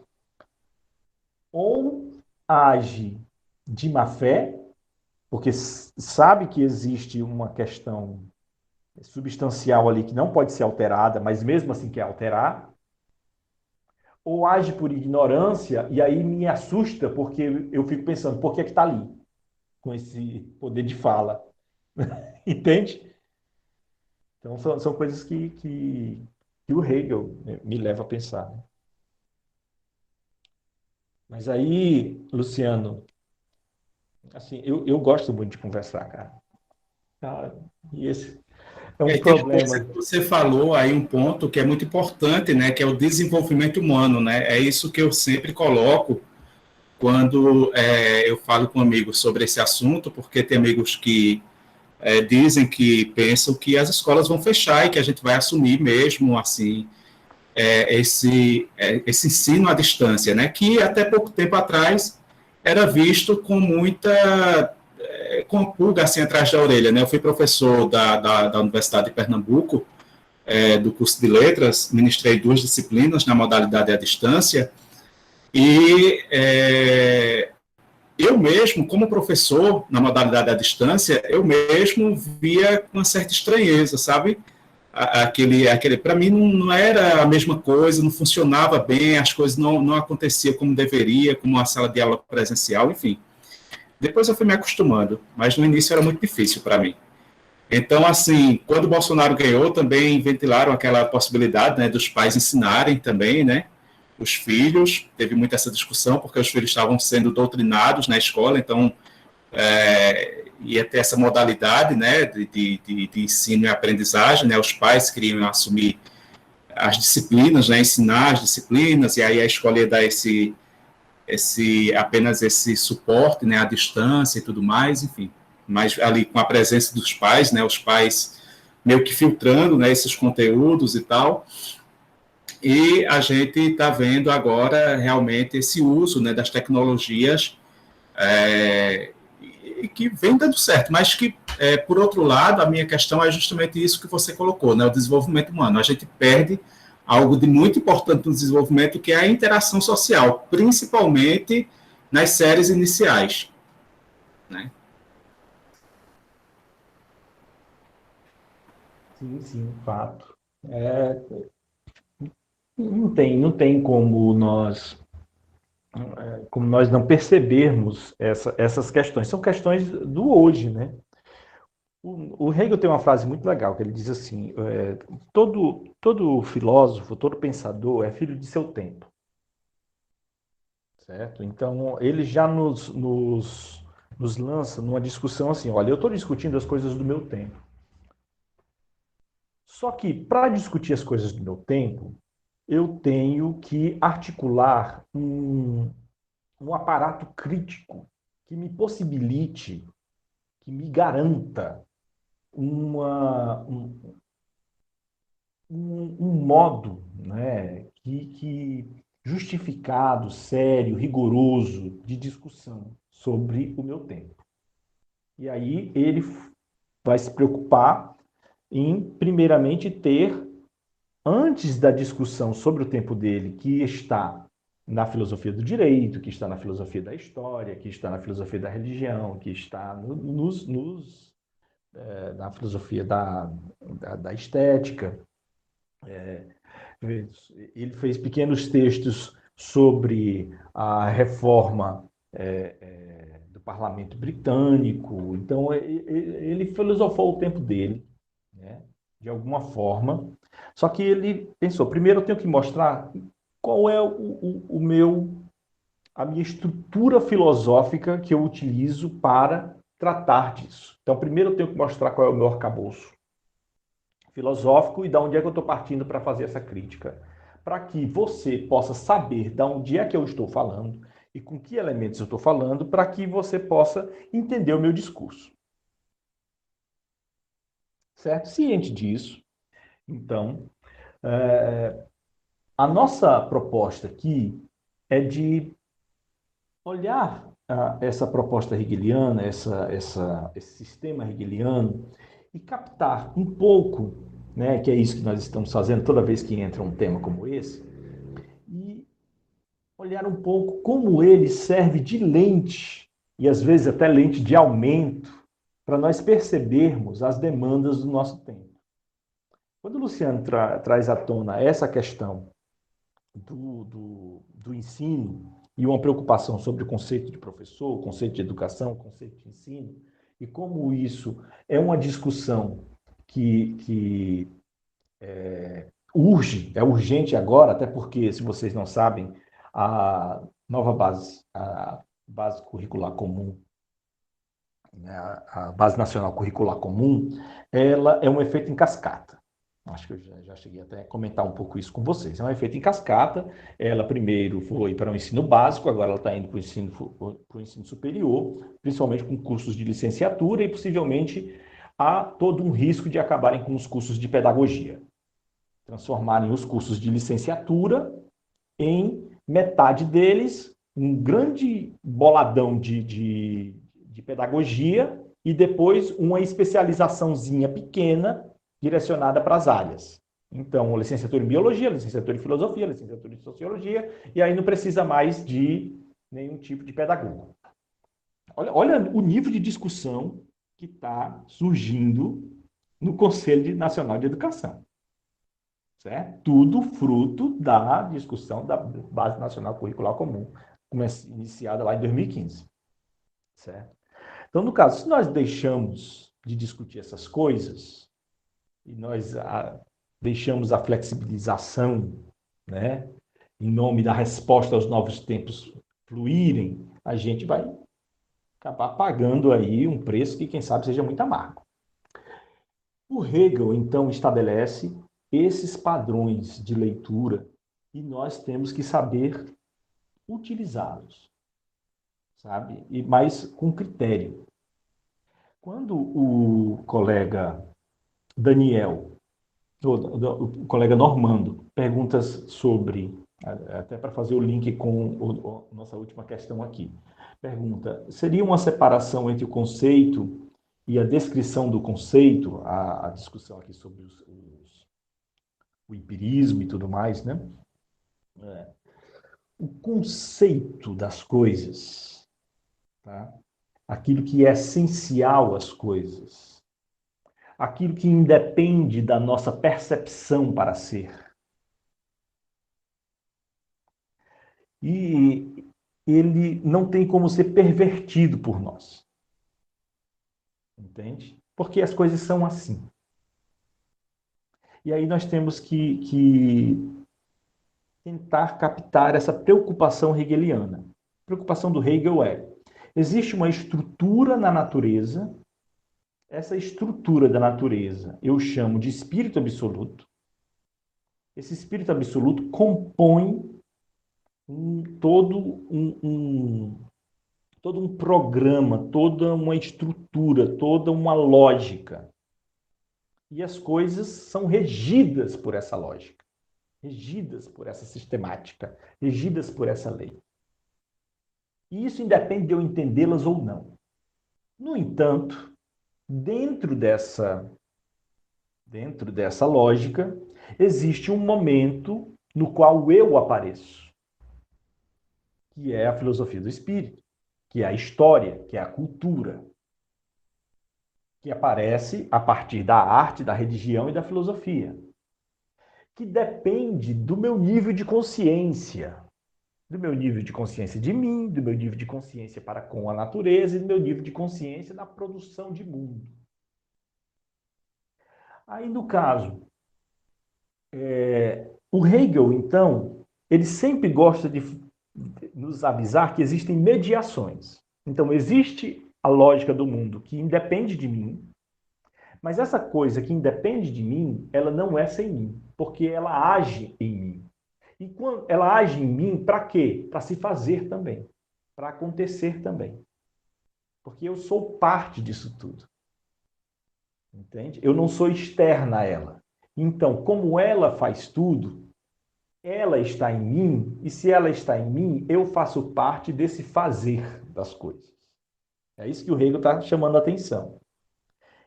ou age de má fé, porque sabe que existe uma questão substancial ali que não pode ser alterada, mas mesmo assim quer alterar, ou age por ignorância e aí me assusta porque eu fico pensando, por que está ali com esse poder de fala? Entende? Então são coisas que o Hegel me leva a pensar. Né? Mas aí, Luciano, assim, eu gosto muito de conversar, cara. Cara, e esse é E um aí tem uma coisa problema. que você falou aí, um ponto que é muito importante, né? Que é o desenvolvimento humano, né? É isso que eu sempre coloco quando eu falo com amigos sobre esse assunto, porque tem amigos que dizem que pensam que as escolas vão fechar e que a gente vai assumir mesmo, assim, esse ensino à distância, né? Que até pouco tempo atrás era visto com muita com a pulga assim atrás da orelha, né? Eu fui professor da Universidade de Pernambuco, do curso de letras, ministrei 2 disciplinas na modalidade à distância e eu mesmo, como professor na modalidade à distância, eu mesmo via com uma certa estranheza, sabe? Aquele para mim não era a mesma coisa, não funcionava bem, as coisas não aconteciam como deveria, como a sala de aula presencial, enfim. Depois eu fui me acostumando, mas no início era muito difícil para mim. Então, assim, quando o Bolsonaro ganhou, também ventilaram aquela possibilidade, né, dos pais ensinarem também, né, os filhos. Teve muita essa discussão, porque os filhos estavam sendo doutrinados na escola, então ia ter essa modalidade, né, de ensino e aprendizagem, né, os pais queriam assumir as disciplinas, né, ensinar as disciplinas, e aí a escola ia dar apenas esse suporte, né, à distância e tudo mais, enfim. Mas ali com a presença dos pais, né, os pais meio que filtrando, né, esses conteúdos e tal. E a gente está vendo agora realmente esse uso, né, das tecnologias que vem dando certo, mas que, por outro lado, a minha questão é justamente isso que você colocou, né, o desenvolvimento humano. A gente perde algo de muito importante no desenvolvimento, que é a interação social, principalmente nas séries iniciais, né? Sim, sim, fato. Não tem como nós não percebermos essas questões. São questões do hoje, né? O Hegel tem uma frase muito legal, que ele diz assim, todo filósofo, todo pensador é filho de seu tempo, certo? Então, ele já nos lança numa discussão assim, olha, eu estou discutindo as coisas do meu tempo. Só que, para discutir as coisas do meu tempo, eu tenho que articular um aparato crítico que me possibilite, que me garanta um modo, né, que justificado, sério, rigoroso de discussão sobre o meu tempo. E aí ele vai se preocupar em, primeiramente, ter, antes da discussão sobre o tempo dele, que está na filosofia do direito, que está na filosofia da história, que está na filosofia da religião, que está na filosofia da estética. Ele fez pequenos textos sobre a reforma do parlamento britânico. Então, ele filosofou o tempo dele, né, de alguma forma. Só que ele pensou, primeiro eu tenho que mostrar qual é a minha estrutura filosófica que eu utilizo para tratar disso. Então, primeiro eu tenho que mostrar qual é o meu arcabouço filosófico e de onde é que eu estou partindo para fazer essa crítica. Para que você possa saber de onde é que eu estou falando e com que elementos eu estou falando, para que você possa entender o meu discurso. Certo? Ciente disso, então, a nossa proposta aqui é de olhar essa proposta hegeliana, esse sistema hegeliano, e captar um pouco, né, que é isso que nós estamos fazendo toda vez que entra um tema como esse, e olhar um pouco como ele serve de lente, e às vezes até lente de aumento, para nós percebermos as demandas do nosso tempo. Quando o Luciano traz à tona essa questão do ensino e uma preocupação sobre o conceito de professor, o conceito de educação, o conceito de ensino, e como isso é uma discussão que é urgente agora, até porque, se vocês não sabem, a nova base curricular comum, né, a Base Nacional Curricular Comum, ela é um efeito em cascata. Acho que eu já cheguei até a comentar um pouco isso com vocês. É um efeito em cascata. Ela primeiro foi para o ensino básico, agora ela está indo para o ensino superior, principalmente com cursos de licenciatura, e possivelmente há todo um risco de acabarem com os cursos de pedagogia. Transformarem os cursos de licenciatura em metade deles, um grande boladão de pedagogia, e depois uma especializaçãozinha pequena direcionada para as áreas. Então, licenciatura em biologia, licenciatura em filosofia, licenciatura em sociologia, e aí não precisa mais de nenhum tipo de pedagogo. Olha o nível de discussão que está surgindo no Conselho Nacional de Educação. Certo? Tudo fruto da discussão da Base Nacional Curricular Comum, iniciada lá em 2015. Certo? Então, no caso, se nós deixamos de discutir essas coisas, e nós deixamos a flexibilização, né, em nome da resposta aos novos tempos fluírem, a gente vai acabar pagando aí um preço que, quem sabe, seja muito amargo. O Hegel, então, estabelece esses padrões de leitura e nós temos que saber utilizá-los, sabe? Mas com critério. Quando o colega Daniel, o colega Normando, perguntas sobre, até para fazer o link com a nossa última questão aqui. Pergunta, seria uma separação entre o conceito e a descrição do conceito, a discussão aqui sobre o empirismo e tudo mais, né? O conceito das coisas, tá? Aquilo que é essencial às coisas, aquilo que independe da nossa percepção para ser. E ele não tem como ser pervertido por nós. Entende? Porque as coisas são assim. E aí nós temos que tentar captar essa preocupação hegeliana. A preocupação do Hegel existe uma estrutura na natureza, essa estrutura da natureza eu chamo de espírito absoluto. Esse espírito absoluto compõe todo um programa, toda uma estrutura, toda uma lógica. E as coisas são regidas por essa lógica, regidas por essa sistemática, regidas por essa lei. E isso independe de eu entendê-las ou não. No entanto, dentro dessa lógica, existe um momento no qual eu apareço, que é a filosofia do espírito, que é a história, que é a cultura, que aparece a partir da arte, da religião e da filosofia, que depende do meu nível de consciência, do meu nível de consciência de mim, do meu nível de consciência para com a natureza e do meu nível de consciência na produção de mundo. Aí, no caso, o Hegel, então, ele sempre gosta de nos avisar que existem mediações. Então, existe a lógica do mundo que independe de mim, mas essa coisa que independe de mim, ela não é sem mim, porque ela age em mim. E quando ela age em mim, para quê? Para se fazer também, para acontecer também. Porque eu sou parte disso tudo. Entende? Eu não sou externa a ela. Então, como ela faz tudo, ela está em mim, e se ela está em mim, eu faço parte desse fazer das coisas. É isso que o Hegel está chamando a atenção.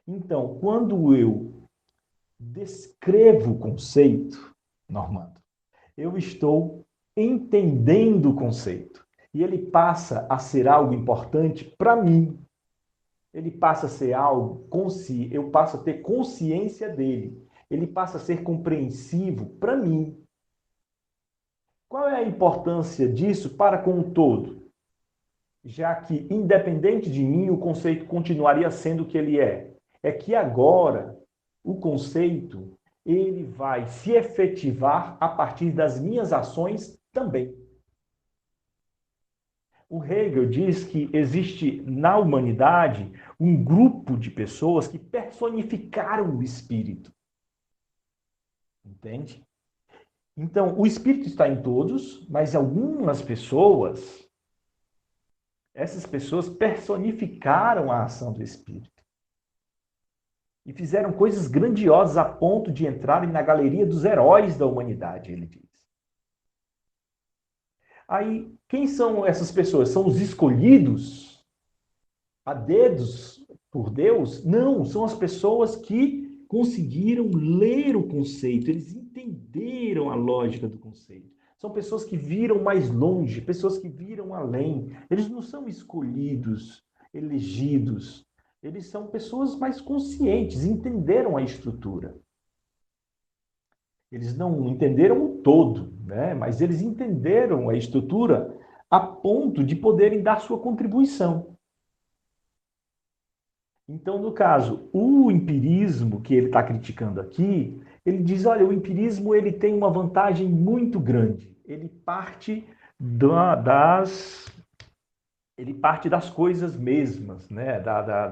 Então, quando eu descrevo o conceito, Normando, eu estou entendendo o conceito. E ele passa a ser algo importante para mim. Ele passa a ser algo, eu passo a ter consciência dele. Ele passa a ser compreensivo para mim. Qual é a importância disso para com o todo? Já que, independente de mim, o conceito continuaria sendo o que ele é. É que agora, o conceito, ele vai se efetivar a partir das minhas ações também. O Hegel diz que existe na humanidade um grupo de pessoas que personificaram o espírito. Entende? Então, o espírito está em todos, mas algumas pessoas, essas pessoas personificaram a ação do espírito. E fizeram coisas grandiosas a ponto de entrarem na galeria dos heróis da humanidade, ele diz. Aí, quem são essas pessoas? São os escolhidos a dedos por Deus? Não, são as pessoas que conseguiram ler o conceito, eles entenderam a lógica do conceito. São pessoas que viram mais longe, pessoas que viram além. Eles não são escolhidos, elegidos. Eles são pessoas mais conscientes, entenderam a estrutura. Eles não entenderam o todo, né? Mas eles entenderam a estrutura a ponto de poderem dar sua contribuição. Então, no caso, o empirismo que ele está criticando aqui, ele diz, olha, o empirismo ele tem uma vantagem muito grande. Ele parte das coisas mesmas, né?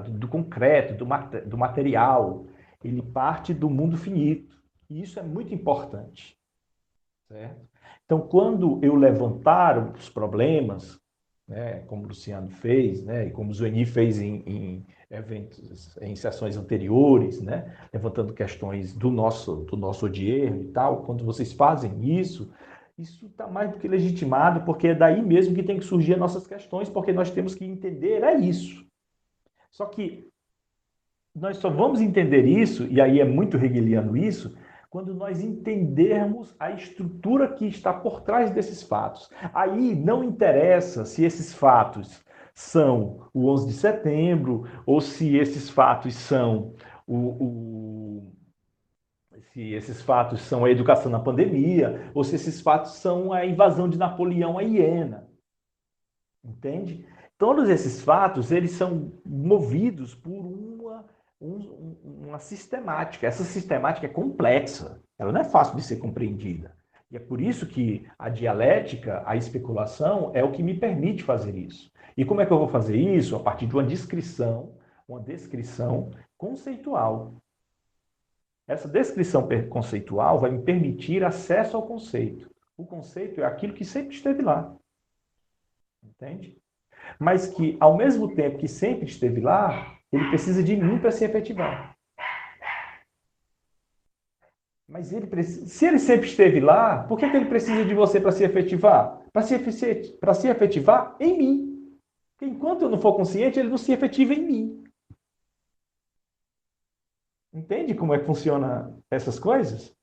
Do concreto, do material. Ele parte do mundo finito. E isso é muito importante. Certo? Então, quando eu levantar os problemas, né, como o Luciano fez, né, e como o Zueni fez em eventos, em sessões anteriores, né, levantando questões do nosso Odier e tal, quando vocês fazem isso está mais do que legitimado, porque é daí mesmo que tem que surgir as nossas questões, porque nós temos que entender isso. Só que nós só vamos entender isso, e aí é muito hegeliano isso, quando nós entendermos a estrutura que está por trás desses fatos. Aí não interessa se esses fatos são o 11 de setembro, ou se esses fatos são se esses fatos são a educação na pandemia, ou se esses fatos são a invasão de Napoleão à Iena. Entende? Todos esses fatos, eles são movidos por uma sistemática. Essa sistemática é complexa, ela não é fácil de ser compreendida. E é por isso que a dialética, a especulação, é o que me permite fazer isso. E como é que eu vou fazer isso? A partir de uma descrição conceitual. Essa descrição conceitual vai me permitir acesso ao conceito. O conceito é aquilo que sempre esteve lá. Entende? Mas que, ao mesmo tempo que sempre esteve lá, ele precisa de mim para se efetivar. Mas se ele sempre esteve lá, por que ele precisa de você para se efetivar? Para se efetivar em mim. Porque enquanto eu não for consciente, ele não se efetiva em mim. Entende como é que funciona essas coisas?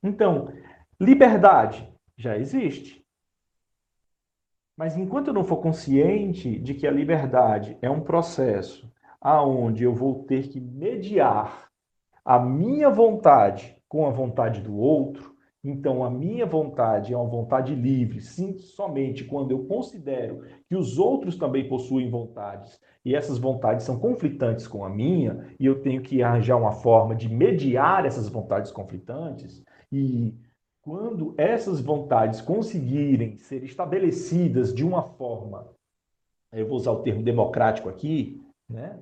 Então, liberdade já existe. Mas enquanto eu não for consciente de que a liberdade é um processo aonde eu vou ter que mediar a minha vontade com a vontade do outro, então a minha vontade é uma vontade livre, sim, somente quando eu considero que os outros também possuem vontades e essas vontades são conflitantes com a minha, e eu tenho que arranjar uma forma de mediar essas vontades conflitantes, e quando essas vontades conseguirem ser estabelecidas de uma forma, eu vou usar o termo democrático aqui, né?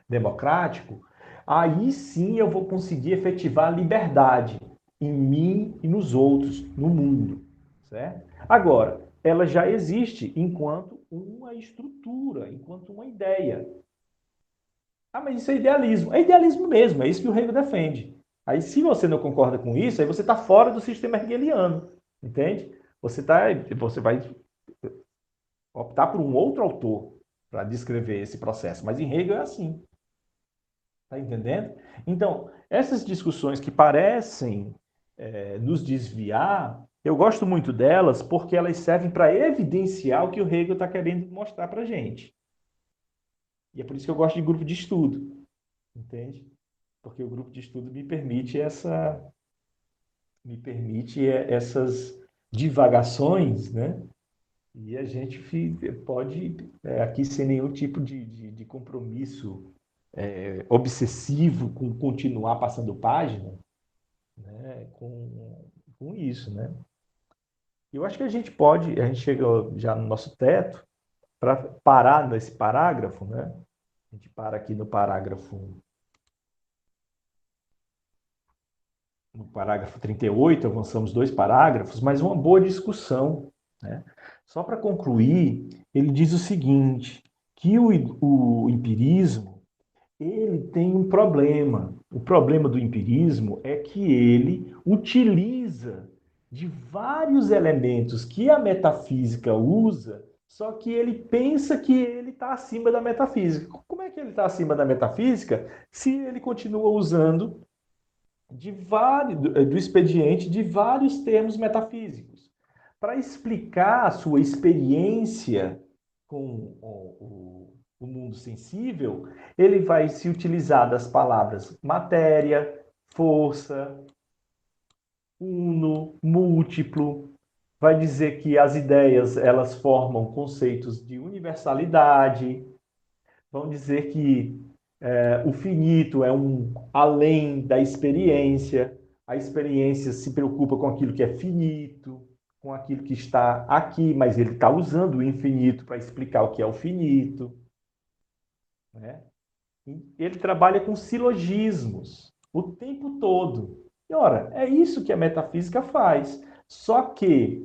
Democrático, aí sim eu vou conseguir efetivar a liberdade em mim e nos outros, no mundo, certo? Agora, ela já existe enquanto uma estrutura, enquanto uma ideia. Ah, mas isso é idealismo. É idealismo mesmo, é isso que o Hegel defende. Aí, se você não concorda com isso, aí você está fora do sistema hegeliano, entende? Você vai optar por um outro autor para descrever esse processo, mas em Hegel é assim. Está entendendo? Então, essas discussões que parecem nos desviar, eu gosto muito delas porque elas servem para evidenciar o que o Hegel está querendo mostrar para a gente. E é por isso que eu gosto de grupo de estudo, entende? Porque o grupo de estudo me permite essas divagações, né? E a gente pode, aqui sem nenhum tipo de compromisso obsessivo com continuar passando página, né, com isso, né? Eu acho que a gente chega já no nosso teto para parar nesse parágrafo, né? A gente para aqui no parágrafo 38, avançamos 2 parágrafos, mas uma boa discussão, né? Só para concluir, ele diz o seguinte, que o empirismo ele tem um problema. O problema do empirismo é que ele utiliza de vários elementos que a metafísica usa, só que ele pensa que ele está acima da metafísica. Como é que ele está acima da metafísica se ele continua usando do expediente de vários termos metafísicos? Para explicar a sua experiência com o mundo sensível, ele vai se utilizar das palavras matéria, força, uno, múltiplo, vai dizer que as ideias elas formam conceitos de universalidade, vão dizer que o finito é um além da experiência, a experiência se preocupa com aquilo que é finito, com aquilo que está aqui, mas ele está usando o infinito para explicar o que é o finito, né? Ele trabalha com silogismos o tempo todo. E, ora, é isso que a metafísica faz. Só que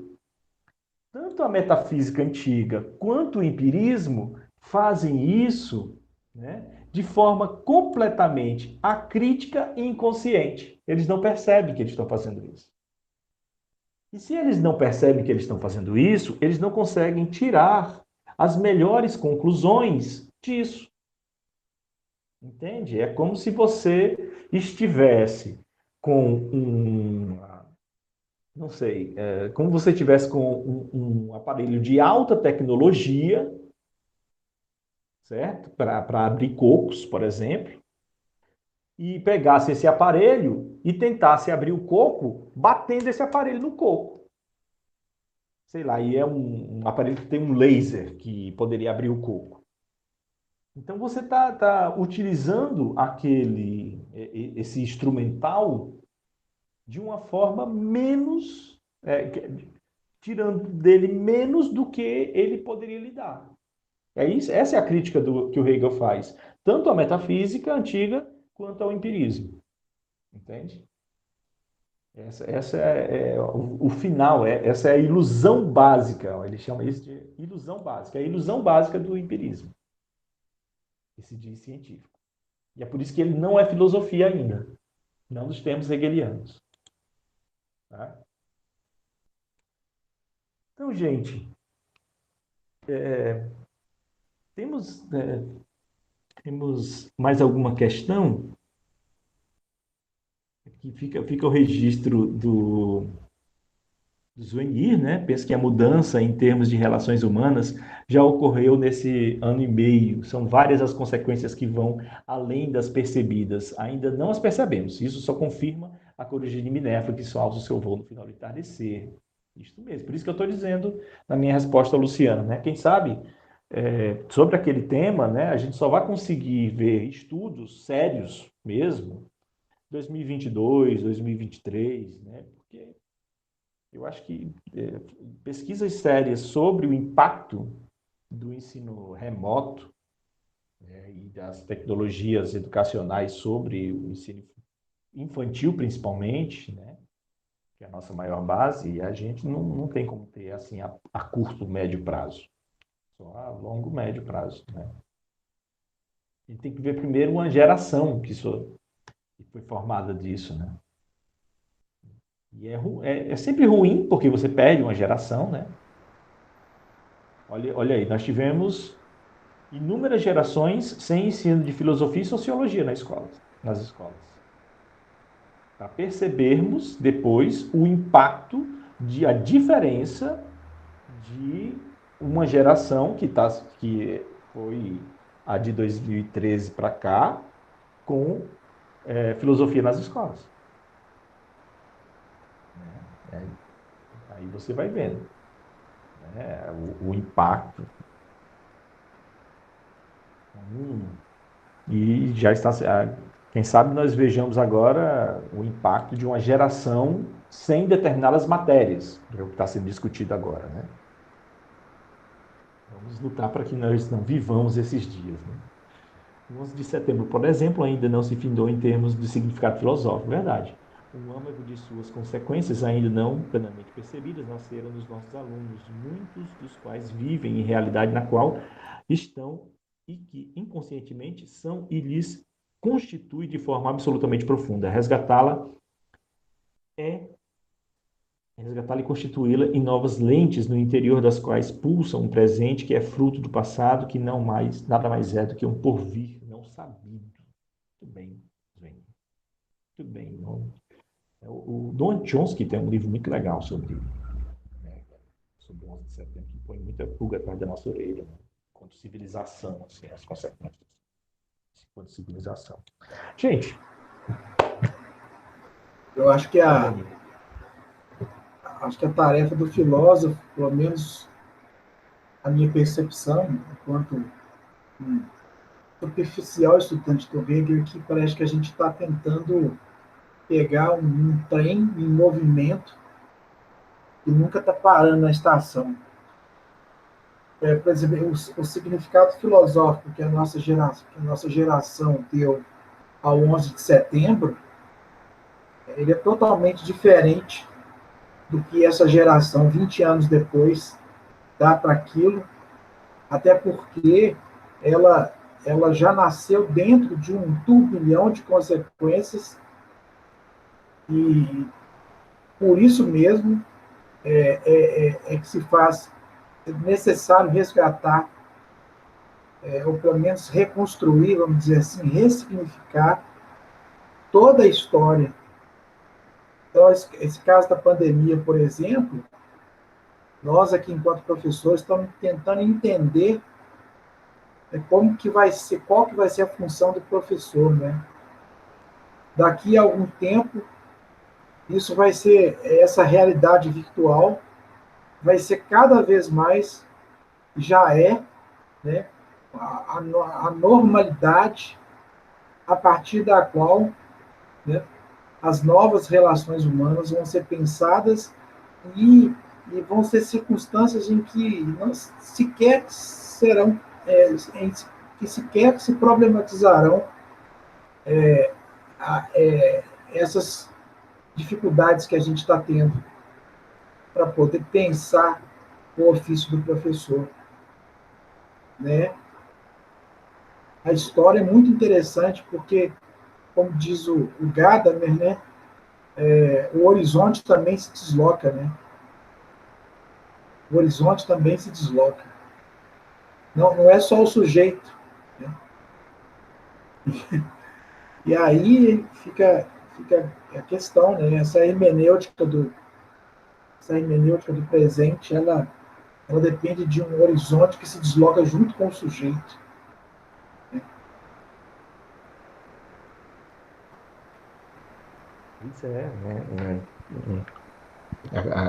tanto a metafísica antiga quanto o empirismo fazem isso, né, de forma completamente acrítica e inconsciente. Eles não percebem que eles estão fazendo isso. E se eles não percebem que eles estão fazendo isso, eles não conseguem tirar as melhores conclusões disso. Entende? É como se você estivesse com não sei, como você estivesse com um aparelho de alta tecnologia, certo? Para abrir cocos, por exemplo, e pegasse esse aparelho e tentasse abrir o coco batendo esse aparelho no coco. Sei lá, e é um aparelho que tem um laser que poderia abrir o coco. Então você tá utilizando esse instrumental de uma forma menos, tirando dele menos do que ele poderia lhe dar. É isso, essa é a crítica que o Hegel faz, tanto à metafísica antiga quanto ao empirismo. Entende? Essa é o final, essa é a ilusão básica, ele chama isso de ilusão básica, é a ilusão básica do empirismo, que se diz científico. E é por isso que ele não é filosofia ainda, não dos termos hegelianos. Tá? Então, gente, temos mais alguma questão? Aqui fica o registro do Zwenir, né? Pensa que a mudança em termos de relações humanas já ocorreu nesse ano e meio. São várias as consequências que vão além das percebidas. Ainda não as percebemos. Isso só confirma a corujinha de Minerva que só alça o seu voo no final do entardecer. Isso mesmo. Por isso que eu estou dizendo na minha resposta ao Luciano, né? Quem sabe sobre aquele tema, né? A gente só vai conseguir ver estudos sérios mesmo 2022, 2023, né? Porque eu acho que pesquisas sérias sobre o impacto do ensino remoto e das tecnologias educacionais sobre o ensino infantil, principalmente, né, que é a nossa maior base, e a gente não tem como ter assim a curto, médio prazo, só a longo, médio prazo. Né? A gente tem que ver primeiro uma geração que foi formada disso, né? E é sempre ruim, porque você perde uma geração, né? Olha aí, nós tivemos inúmeras gerações sem ensino de filosofia e sociologia nas escolas. Para percebermos depois o impacto a diferença de uma geração que foi a de 2013 para cá, com filosofia nas escolas. Aí você vai vendo o impacto. E já está. Quem sabe nós vejamos agora o impacto de uma geração sem determinadas matérias, que é o que está sendo discutido agora. Né? Vamos lutar para que nós não vivamos esses dias. Né? O 11 de setembro, por exemplo, ainda não se findou em termos de significado filosófico, verdade. Um âmago de suas consequências ainda não plenamente percebidas nasceram nos nossos alunos, muitos dos quais vivem em realidade na qual estão e que inconscientemente são e lhes constitui de forma absolutamente profunda. Resgatá-la e constituí-la em novas lentes no interior das quais pulsa um presente que é fruto do passado, que nada mais é do que um porvir não sabido. Muito bem, Sven. Muito bem. O Noam Chomsky tem um livro muito legal sobre o 11 de setembro, que põe muita pulga atrás da nossa orelha, né? Quanto civilização, assim, as consequências quanto civilização. Gente, eu acho que a tarefa do filósofo, pelo menos a minha percepção, enquanto superficial estudante do Hegel, que parece que a gente está tentando pegar um trem em movimento e nunca está parando na estação. Por exemplo, o significado filosófico que a nossa geração deu ao 11 de setembro, ele é totalmente diferente do que essa geração, 20 anos depois, dá para aquilo, até porque ela, ela já nasceu dentro de um turbilhão de consequências e por isso mesmo que se faz necessário resgatar, ou pelo menos reconstruir, vamos dizer assim, ressignificar toda a história. Então, esse caso da pandemia, por exemplo, nós aqui, enquanto professores, estamos tentando entender como que vai ser, qual que vai ser a função do professor, né? Daqui a algum tempo, isso vai ser, essa realidade virtual vai ser cada vez mais, já é, né, a normalidade a partir da qual, né, as novas relações humanas vão ser pensadas e, e vão ser circunstâncias em que não sequer serão, que sequer se problematizarão essas dificuldades que a gente está tendo para poder pensar o ofício do professor, né? A história é muito interessante porque, como diz o Gadamer, né, o horizonte também se desloca, né? O horizonte também se desloca. Não é só o sujeito, né? E aí fica a questão, né? Essa hermenêutica do presente, ela depende de um horizonte que se desloca junto com o sujeito. Isso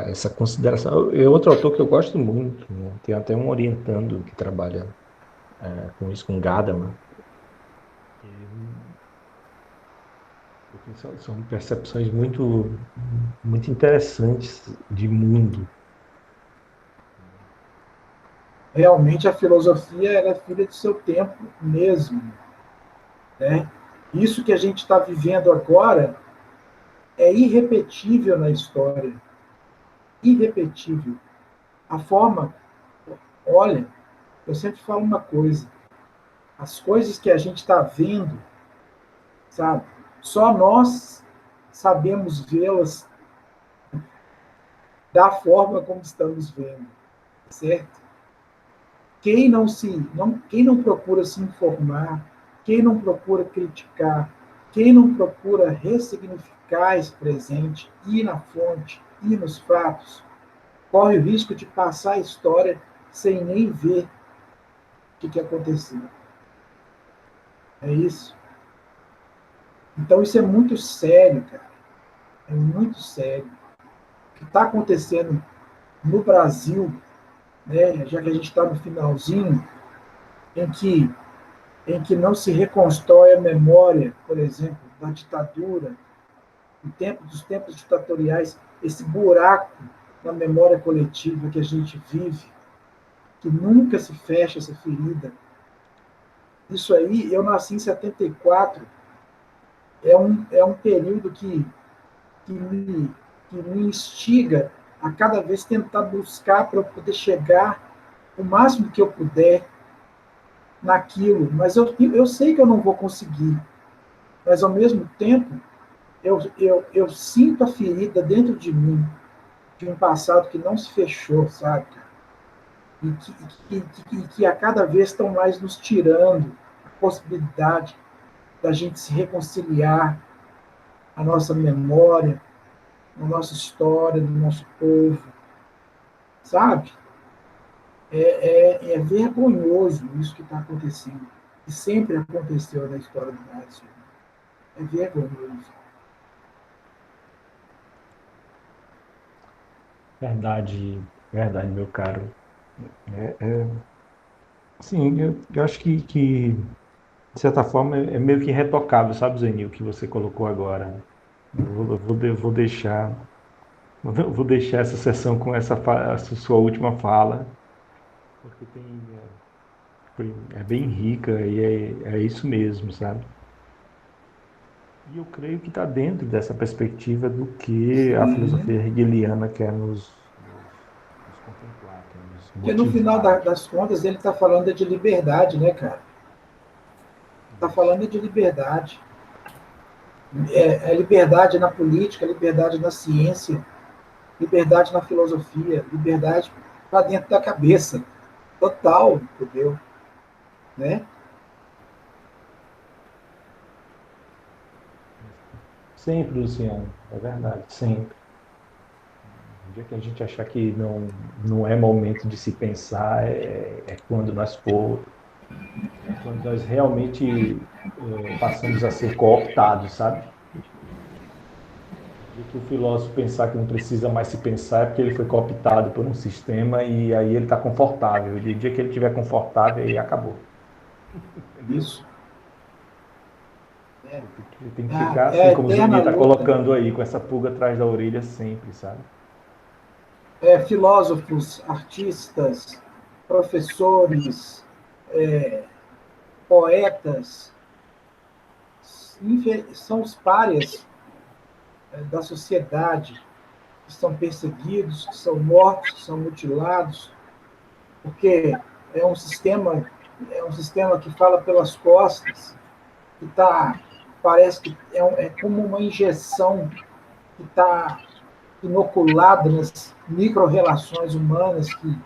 essa consideração. É outro autor que eu gosto muito, né? Tem até um orientando que trabalha com isso, com Gadamer. Porque são percepções muito interessantes de mundo. Realmente a filosofia é filha do seu tempo mesmo, né? Isso que a gente está vivendo agora é irrepetível na história. Irrepetível. A forma, olha, eu sempre falo uma coisa, as coisas que a gente está vendo, sabe, só nós sabemos vê-las da forma como estamos vendo, certo? Quem não procura se informar, quem não procura criticar, quem não procura ressignificar esse presente, ir na fonte, ir nos fatos, corre o risco de passar a história sem nem ver o que aconteceu. É isso. Então isso é muito sério, cara. É muito sério. O que está acontecendo no Brasil, né, já que a gente está no finalzinho, em que não se reconstrói a memória, por exemplo, da ditadura, dos tempos ditatoriais, esse buraco na memória coletiva que a gente vive, que nunca se fecha essa ferida. Isso aí, eu nasci em 74, é um período que me instiga a cada vez tentar buscar para eu poder chegar o máximo que eu puder naquilo, mas eu sei que eu não vou conseguir, mas ao mesmo tempo eu sinto a ferida dentro de mim, de um passado que não se fechou, sabe? E que a cada vez estão mais nos tirando a possibilidade da gente se reconciliar, a nossa memória, a nossa história, do nosso povo, sabe? É vergonhoso isso que está acontecendo, que sempre aconteceu na história do Brasil. É vergonhoso. Verdade, verdade, meu caro. Sim, eu acho que, de certa forma, é meio que retocável, sabe, Zenil, o que você colocou agora. Vou deixar. Vou deixar essa sessão com essa sua última fala, porque é bem rica e é isso mesmo, sabe? E eu creio que está dentro dessa perspectiva do que a Sim, filosofia hegeliana quer nos contemplar, quer Porque no final das contas ele está falando de liberdade, né, cara? Está falando de liberdade. É liberdade na política, liberdade na ciência, liberdade na filosofia, liberdade para dentro da cabeça. Total, entendeu? Né? Sempre, Luciano, é verdade, sempre. O dia que a gente achar que não é momento de se pensar, é quando quando nós realmente passamos a ser cooptados, sabe? O dia que o filósofo pensar que não precisa mais se pensar é porque ele foi cooptado por um sistema e aí ele está confortável. E o dia que ele estiver confortável, aí acabou. Entendeu? Isso. Ele tem que ficar assim, como o Zuninho está luta. colocando aí, com essa pulga atrás da orelha sempre, sabe? Filósofos, artistas, professores, poetas, são os párias da sociedade, que são perseguidos, que são mortos, que são mutilados, porque é um sistema que fala pelas costas, que parece que é como uma injeção que está inoculada nas micro-relações humanas que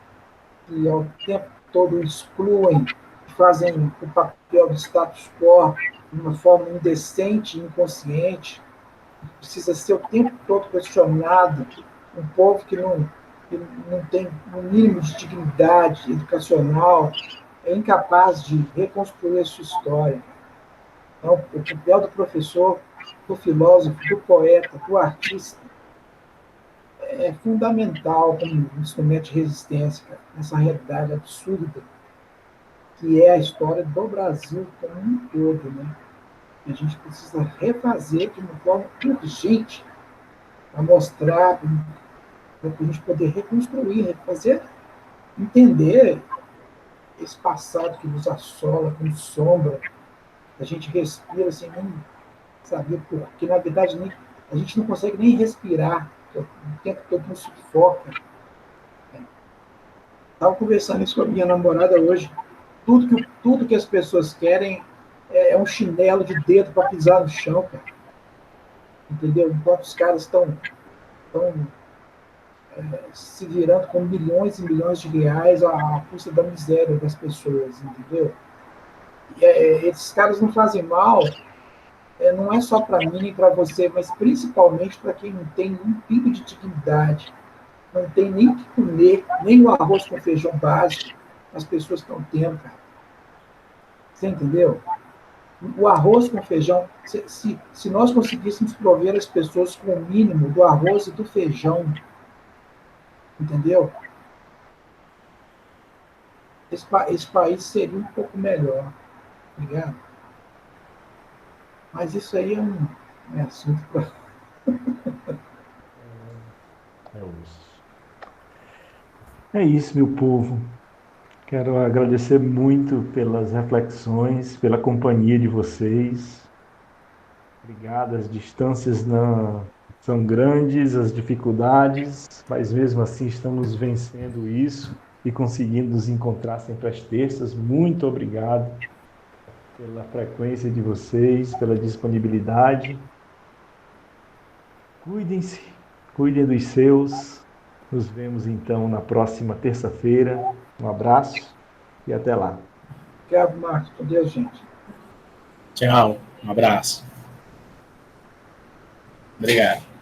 ao tempo todo excluem, fazem o papel do status quo de uma forma indecente e inconsciente. Precisa ser o tempo todo questionado. Um povo que não tem um mínimo de dignidade educacional é incapaz de reconstruir a sua história. Então, o papel do professor, do filósofo, do poeta, do artista é fundamental como instrumento de resistência, cara, nessa realidade absurda que é a história do Brasil como um todo, né? A gente precisa refazer de uma forma urgente para mostrar, para a gente poder reconstruir, refazer, entender esse passado que nos assola, que nos sombra, a gente respira sem nem saber porquê, na verdade a gente não consegue nem respirar, o tempo todo nos sufoca. Estava conversando isso com a minha namorada hoje. Tudo que as pessoas querem é um chinelo de dedo para pisar no chão, cara. Entendeu? Enquanto os caras estão se virando com milhões e milhões de reais à custa da miséria das pessoas, entendeu? E, esses caras não fazem mal, não é só para mim nem para você, mas principalmente para quem não tem um pingo de dignidade, não tem nem o que comer, nem o arroz com feijão básico, as pessoas estão tendo, cara. Você entendeu? O arroz com feijão, se nós conseguíssemos prover as pessoas com o mínimo do arroz e do feijão, entendeu? Esse país seria um pouco melhor, ligado? Mas isso aí é assunto para... É isso, meu povo. Quero agradecer muito pelas reflexões, pela companhia de vocês. Obrigado. As distâncias são grandes, as dificuldades, mas mesmo assim estamos vencendo isso e conseguindo nos encontrar sempre às terças. Muito obrigado pela frequência de vocês, pela disponibilidade. Cuidem-se, cuidem dos seus. Nos vemos então na próxima terça-feira. Um abraço e até lá. Obrigado, Marcos. Com Deus, gente. Tchau. Um abraço. Obrigado.